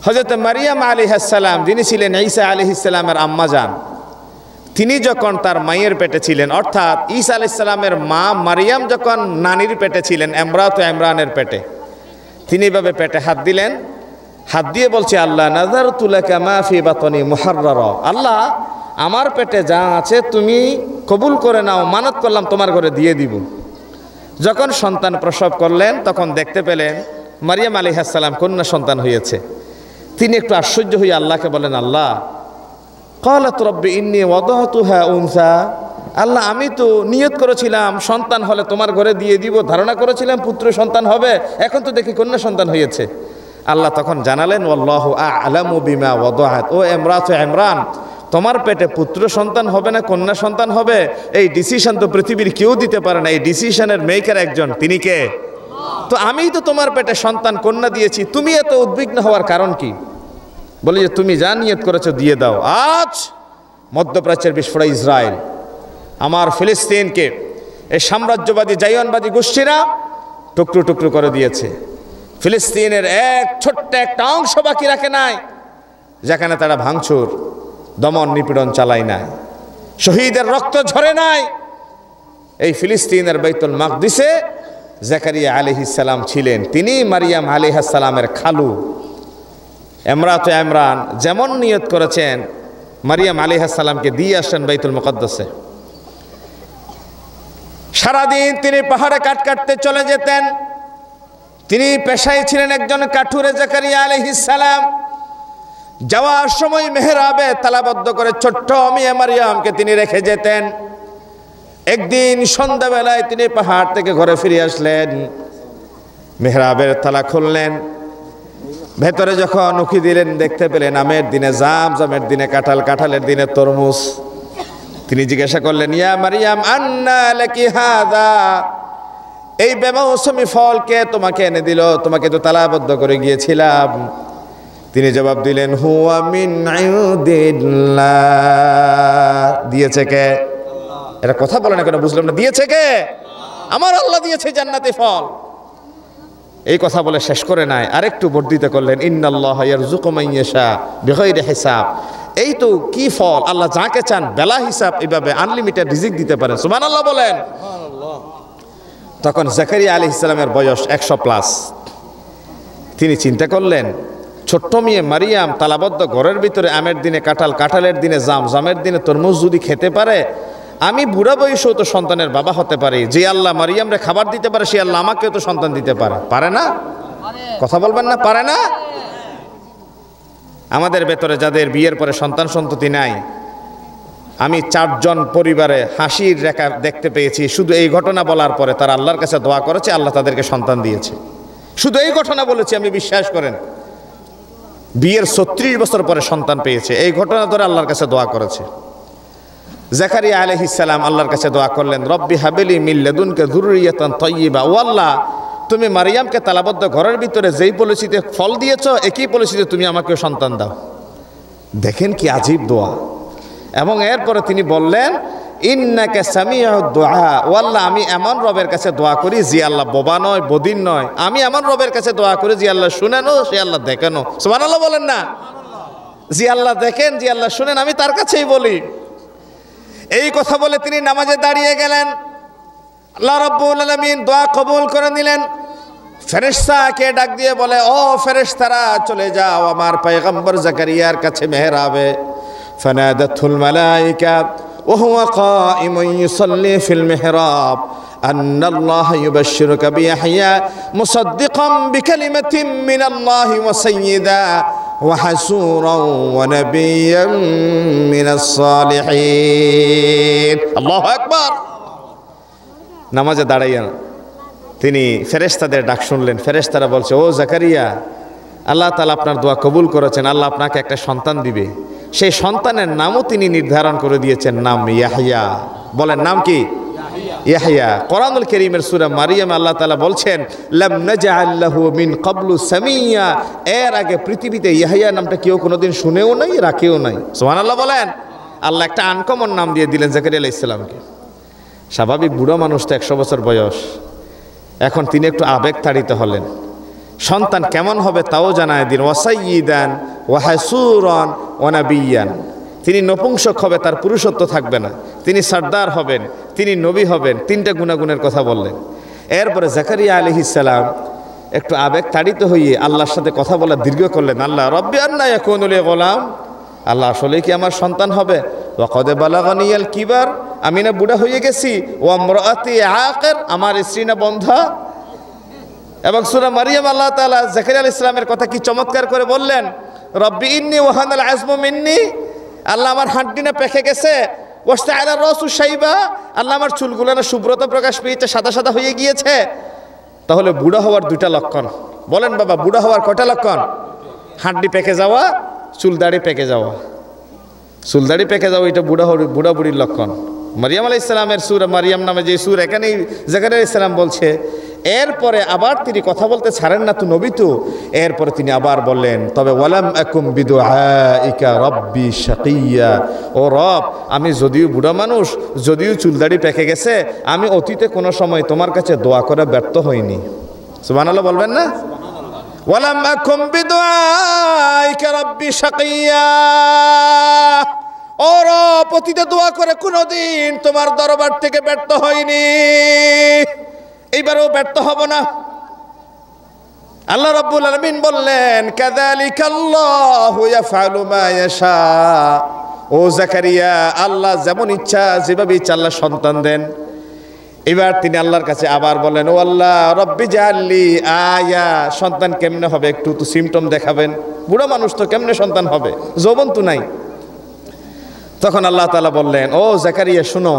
Speaker 1: হযরত মারিয়াম আলাইহিস সালাম, যিনি ছিলেন ঈসা আলাইহিস সালামের আম্মা জান, তিনি যখন তার মায়ের পেটে ছিলেন, অর্থাৎ ঈসা আলাইহিস সালামের মা মারিয়াম যখন নানির পেটে ছিলেন, ইমরাত ইমরানের পেটে, তিনি এভাবে পেটে হাত দিলেন। হাত দিয়ে বলছে, আল্লাহ নাযারতু লাকা মা ফি বাতনি মুহাররারা, আল্লাহ আমার পেটে যা আছে তুমি কবুল করে নাও, মানত করলাম তোমার ঘরে দিয়ে দিব। যখন সন্তান প্রসব করলেন তখন দেখতে পেলেন মারিয়াম আলাইহিস সালাম কন্যা সন্তান হয়েছে। তিনি একটু আশ্চর্য হয়ে আল্লাহকে বলেন, আল্লাহ ক্বালাত রব্বি ইন্নী ওয়াদাতুহা উনসা, আল্লাহ আমি তো নিয়ত করেছিলাম সন্তান হলে তোমার ঘরে দিয়ে দিব, ধারণা করেছিলাম পুত্র সন্তান হবে, এখন তো দেখি কন্যা সন্তান হয়েছে। আল্লাহ তখন জানালেন, ওয়াল্লাহু আ'লামু বিমা ওয়াদাআত, ও ইমরাত ইমরান, তোমার পেটে পুত্র সন্তান হবে না কন্যা সন্তান হবে, এই ডিসিশন তো পৃথিবীর কেউ দিতে পারে না। এই ডিসিশনের মেকার একজন, তিনি কে? তো আমিই তো তোমার পেটে সন্তান কন্যা দিয়েছি, তুমি এত উদ্বিগ্ন হওয়ার কারণ কি? বলে যে তুমি যা নিয়ত করেছো দিয়ে দাও। আজ মধ্যপ্রাচ্যের বিস্ফোরক ইসরায়েল আমার ফিলিস্তিনকে এই সাম্রাজ্যবাদী জাইয়নবাদী গোষ্ঠীরা টুকরো টুকরো করে দিয়েছে। ফিলিস্তিনের এক ছোট্ট একটা অংশ বাকি রাখে নাই যেখানে তারা ভাঙচুর দমন নিপীড়ন চালায় নাই, শহীদের রক্ত ঝরে নাই। এই ফিলিস্তিনের বাইতুল মাকদিসে জাকারিয়া আলাইহিস সালাম ছিলেন, তিনি মারিয়াম আলাইহিস সালামের খালু। ইমরাতে ইমরান যেমন নিয়ত করেছেন মারিয়াম আলাইহিস সালামকে দিয়ে আসেন বাইতুল মুকদ্দাসে। সারাদিন তিনি পাহাড়ে কাঠ কাটতে চলে যেতেন। তিনি পেশায় ছিলেন একজন কাঠুরে। জাকারিয়া আলাইহিস সালাম যাওয়ার সময় মেহরাবে তালাবদ্ধ করে ছোট্ট মেয়ে মারিয়ামকে তিনি রেখে যেতেন। একদিন সন্ধ্যাবেলায় তিনি পাহাড় থেকে ঘরে ফিরে আসলেন, মেহরাবের তালা খুললেন, ভেতরে যখন উকি দিলেন দেখতে পেলেন আমের দিনে জাম, জামের দিনে কাঁঠাল, কাঁঠালের দিনে তরমুজ। তিনি জিজ্ঞাসা করলেন, ইয়া মারিয়াম আন্না লাকি হাদা, এই বেমৌসুমি ফল কে তোমাকে এনে দিল? তোমাকে তো তালাবদ্ধ করে গিয়েছিলাম। তিনি জবাব দিলেন, হুয়া মিন ইনদিল্লাহ। দিয়েছে কে? এটা কথা বলে না কেন, বুঝলাম না। দিয়েছে কে? আমার আল্লাহ দিয়েছে জান্নাতি ফল। এই কথা বলে শেষ করে নাই, আরেকটু বর্ধিত করলেন, ইন্নাল্লাহা ইয়ারযুকু মান ইয়াশা বিগাইরি হিসাব। এই তো কি ফল, আল্লাহ যাকে চান বেলা হিসাব এইভাবে আনলিমিটেড রিজিক দিতে পারেন। সুবহানাল্লাহ বলেন। তখন জাকারিয়া আলাইহিস সালামের বয়স 100+। তিনি চিন্তা করলেন, ছোট্ট মেয়ে মারিয়াম তালাবদ্ধ ঘরের ভিতরে আমের দিনে কাঁঠাল, কাঁঠালের দিনে জাম, জামের দিনে তরমুজ যদি খেতে পারে, আমি বুড়া বয়সেও তো সন্তানের বাবা হতে পারি। যে আল্লাহ মারিয়ামরে খাবার দিতে পারে সে আল্লাহ আমাকেও তো সন্তান দিতে পারে। পারে না? কথা বলবেন না, পারে না? আমাদের ভেতরে যাদের বিয়ের পরে সন্তান সন্ততি নাই, আমি 4 জন পরিবারে হাসির রেখা দেখতে পেয়েছি। শুধু এই ঘটনা বলার পরে তারা আল্লাহর কাছে দোয়া করেছে, আল্লাহ তাদেরকে সন্তান দিয়েছে। শুধু এই ঘটনা বলেছি আমি, বিশ্বাস করেন। বিয়ের 36 বছর পরে সন্তান পেয়েছে, এই ঘটনা ধরে আল্লাহর কাছে দোয়া করেছে। জাকারিয়া আলাইহিস সালাম আল্লাহর কাছে দোয়া করলেন, রব্বি হাবিলি মিন লাদুনকা যুররিয়াতান তাইয়্যিবা। ও আল্লাহ, তুমি মারিয়ামকে তালাবদ্ধ ঘরের ভিতরে যেই পলিসিতে ফল দিয়েছো, একই পলিসিতে তুমি আমাকেও সন্তান দাও। দেখেন কি আজীব দোয়া। এবং এরপরে তিনি বললেন, ইন্নাকা সামিউদ দুআ। ও আল্লাহ, আমি এমন রবের কাছে দোয়া করি যে আল্লাহ বোবা নয়, বদিন নয়। আমি এমন রবের কাছে দোয়া করি যে আল্লাহ শুনেনও, সে আল্লাহ দেখেনও। সুবহানাল্লাহ বলেন না? যে আল্লাহ দেখেন, যে আল্লাহ শুনেন, আমি তার কাছেই বলি। এই কথা বলে তিনি নামাজে দাঁড়িয়ে গেলেন। আল্লাহ রাব্বুল আলামিন দোয়া কবুল করে নিলেন। ফেরেশতাকে ডাক দিয়ে বলে, ও ফেরেশতারা চলে যাও আমার পয়গম্বর জাকারিয়ার কাছে মেহরাবে। ফানাদাতুল মালায়েকা ওয়া হুয়া কাইমুন ইউসাল্লি ফিল মিহরাব আন্নাল্লাহা ইউবাশশিরুকা বিয়াহইয়া মুসাদ্দিকাম বিকালিমাতিন মিনাল্লাহি ওয়া সাইয়্যিদা ওয়া হাসূরান ওয়া নাবিয়্যান মিনাস সালিহিন। আল্লাহু আকবার। নামাজে দাঁড়াইয়া তিনি ফেরেশতাদের ডাক শুনলেন। ফেরেশতারা বলছে, ও জাকারিয়া, আল্লাহ তাআলা আপনার দোয়া কবুল করেছেন, আল্লাহ আপনাকে একটা সন্তান দিবে। সেই সন্তানের নামও তিনি নির্ধারণ করে দিয়েছেন, নাম ইয়াহইয়া। বলেন, নাম কি? ইয়াহইয়া। কোরআনুল কারীমের সূরা মারিয়াম আল্লাহ তাআলা বলছেন, লাম নাজআল লাহু মিন ক্বাবলু সামিয়্যা। এর আগে পৃথিবীতে ইয়াহইয়া নামটা কেউ কোনোদিন শুনেও নাই, রাখেও নাই। সুবহানাল্লাহ বলেন। আল্লাহ একটা আনকমন নাম দিয়ে দিলেন জাকারিয়া আলাইহিস সালামকে। স্বাভাবিক বুড়ো মানুষ তো 100 বছর বয়স, এখন তিনি একটু আবেগ তাড়িত হলেন। সন্তান কেমন হবে তাও জানায় দিন। ওয়াসাইয়িদান ওয়া হাসূরান ওয়া নাবিয়্যান। তিনি নপুংসক হবে, তার পুরুষত্ব থাকবে না, তিনি সর্দার হবেন, তিনি নবী হবেন। 3টা গুণাগুণের কথা বললেন। এরপরে জাকারিয়া আলাইহিস সালাম একটু আবেগ তাড়িত হয়ে আল্লাহর সাথে কথা বলা দীর্ঘ করলেন। আল্লাহ রব্বি আন্না ইয়াকুনু লি গোলাম। আল্লাহ, আসলে কি আমার সন্তান হবে? ওয়া কদ বালাগানিয়াল কিবার। আমি না বুড়া হয়ে গেছি। ওয়া ইমরাআতি আকির। আমার স্ত্রী না বন্ধা। এবং সূরা মারিয়াম আল্লাহ তাআলা জাকারিয়া আলাইহিস সালামের কথা কি চমৎকার করে বললেন, রব্বি ইন্নী ওয়াহানাল আযমু মিন্নি। আল্লাহ, আমার হাড্ডি না পেকে গেছে। ওয়াস্তাআলা রাসু শাইবা। আল্লাহ, আমার চুলগুলো না শুভ্রতা প্রকাশ পেয়েছে, সাদা সাদা হয়ে গিয়েছে। তাহলে বুড়া হওয়ার 2টা লক্ষণ। বলেন বাবা, বুড়া হওয়ার কয়টা লক্ষণ? হাড্ডি পেকে যাওয়া, চুল দাড়ি পেকে যাওয়া। চুলদাড়ি পেকে যাও এটা বুড়া বুড়ির লক্ষণ। মারিয়াম আলাইহিস সালামের সূরা মারিয়াম নামে যে সূরা, এখানেই জাকারিয়া আলাইহিস সালাম বলছে। এরপরে আবার তিনি কথা বলতে ছাড়েন না, তো নবী তো। এরপরে তিনি আবার বললেন, তবে ওয়ালাম আকুম বিদুআইকা রব্বি শাকিয়্যা, ও রব, আমি যদিও বুড়া মানুষ, যদিও চুলদাড়ি পেকে গেছে, আমি অতীতে কোনো সময় তোমার কাছে দোয়া করে ব্যর্থ হইনি। সুবহানাল্লাহ বলবেন না? ওয়ালাম আকুম বিদুআইকা রব্বি শাকিয়্যা, ও রব, অতীতে দোয়া করে কোনোদিন তোমার দরবার থেকে ব্যর্থ হইনি, এইবারও ব্যর্থ হব না। আল্লাহ রাব্বুল আলামিন বললেন, কাযালিকাল্লাহু ইয়াফআলু মা ইয়াশা। ও জাকারিয়া, আল্লাহ যেমন ইচ্ছা যেভাবে ইচ্ছা আল্লাহ সন্তান দেন। এবার তিনি আল্লাহর কাছে আবার বলেন, ও আল্লাহ, রব্বি জাআললি আয়া, সন্তান কেমনে হবে একটু তো সিমটম দেখাবেন। বুড়া মানুষ তো কেমনে সন্তান হবে, যৌবন তো নাই। তখন আল্লাহ তাআলা বললেন, ও জাকারিয়া শুনো,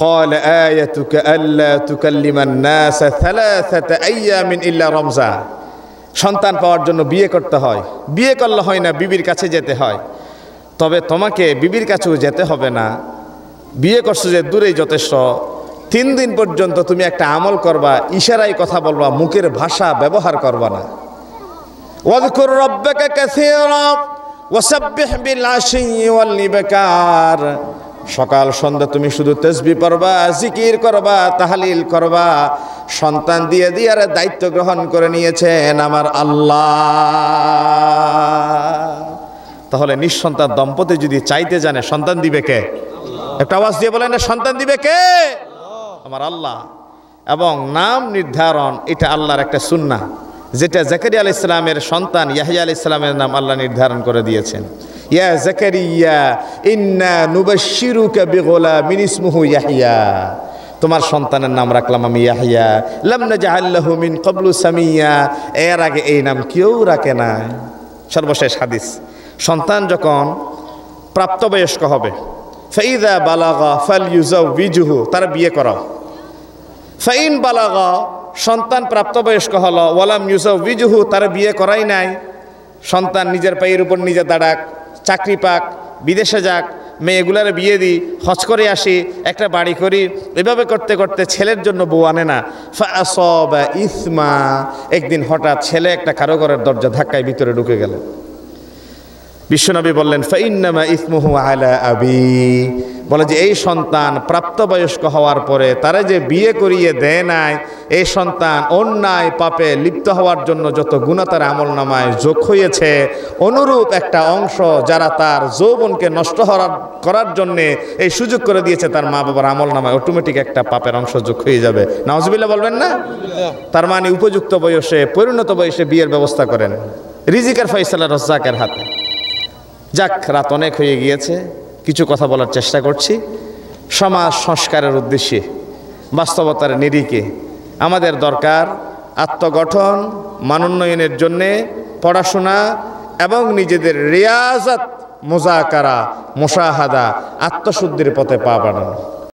Speaker 1: قال آيتك ألا تكلم الناس ثلاثة أيام إلا رمزا। সন্তান পাওয়ার জন্য বিয়ে করতে হয়, বিয়ে করলে হয় না, বিবির কাছে যেতে হয়। তবে তোমাকে বিবির কাছেও যেতে হবে না, বিয়ে করছো যে দূরেই যথেষ্ট। 3 দিন পর্যন্ত তুমি একটা আমল করবা, ইশারায় কথা বলবা, মুখের ভাষা ব্যবহার করবা না। ওয়াযকুর রাব্বাকা কাসীরা ওয়াসাব্বিহ বিল আশিয়্যি ওয়াল ইবকার। সকাল সন্ধ্যা তুমি শুধু তাসবিহ পড়বা, জিকির করবা, তাহলিল করবা। সন্তান দিয়ে দিয়ার দায়িত্ব গ্রহণ করে নিয়েছেন আমার আল্লাহ। তাহলে নিঃসন্তান দম্পতি যদি চাইতে জানে, সন্তান দিবে কে? একটা আওয়াজ দিয়ে বলেন, সন্তান দিবে কে? আমার আল্লাহ। এবং নাম নির্ধারণ এটা আল্লাহর একটা সুন্নাহ, যেটা জাকারিয়া আলাইহিস সালামের সন্তান ইয়াহইয়া আলাইহিস সালামের নাম আল্লাহ নির্ধারণ করে দিয়েছেন। ইয়া জাকারিয়া ইন্না নুবাশশিরুকা বিগুলামিন ইসমুহু ইয়াহইয়া, তোমার সন্তানের নাম রাখলাম আমি ইয়াহইয়া। লাম নাজআল লাহু মিন ক্বাবলু সামিয়্যা, এর আগে এই নাম কেউ রাখে না। সর্বশেষ হাদিস, সন্তান যখন প্রাপ্তবয়স্ক হবে, ফাইযা বালাগা ফালইউযাওবিজুহু, তার বিয়ে করাও। ফাইন বালাগা, সন্তান প্রাপ্তবয়স্ক হলো, ওয়ালাম ইউযাওবিজুহু, তার বিয়ে করাই নাই। সন্তান নিজের পায়ের উপর নিজে দাঁড়াক, চাকরি পাক, বিদেশে যাক, মেয়েগুলার বিয়ে দিই, হজ করে আসি, একটা বাড়ি করি, এভাবে করতে করতে ছেলের জন্য বউ আনে না। ফাআসাবা ইসমা, একদিন হঠাৎ ছেলে একটা কারো ঘরের দরজা ধাক্কায় ভিতরে ঢুকে গেল। বিশ্বনবী বললেন, ফাইন্নামা ইসমুহু আলা আবি, বলে যে এই সন্তান প্রাপ্তবয়স্ক হওয়ার পরে তারা যে বিয়ে করিয়ে দেয় নাই, এই সন্তান অন্যায় পাপে লিপ্ত হওয়ার জন্য যত গুনাহ তার আমল নামায় যোগ হয়েছে, অনুরূপ একটা অংশ যারা তার যৌবনকে নষ্ট করার জন্যে এই সুযোগ করে দিয়েছে, তার মা বাবার আমল নামায় অটোমেটিক একটা পাপের অংশ যোগ হয়ে যাবে। নাউজুবিল্লাহ বলবেন না? তার মানে উপযুক্ত বয়সে, পরিণত বয়সে বিয়ের ব্যবস্থা করেন। রিজিকের ফয়সালা রাজ্জাকের হাতে। যাক, রাত অনেক হয়ে গিয়েছে, কিছু কথা বলার চেষ্টা করছি। সমাজ সংস্কারের উদ্দেশ্যে, বাস্তবতার নিরিখে আমাদের দরকার আত্মগঠন, মানোন্নয়নের জন্যে পড়াশোনা এবং নিজেদের রিয়াজত, মুজাকারা, মুশাহাদা, আত্মশুদ্ধির পথে পা বাড়ানো।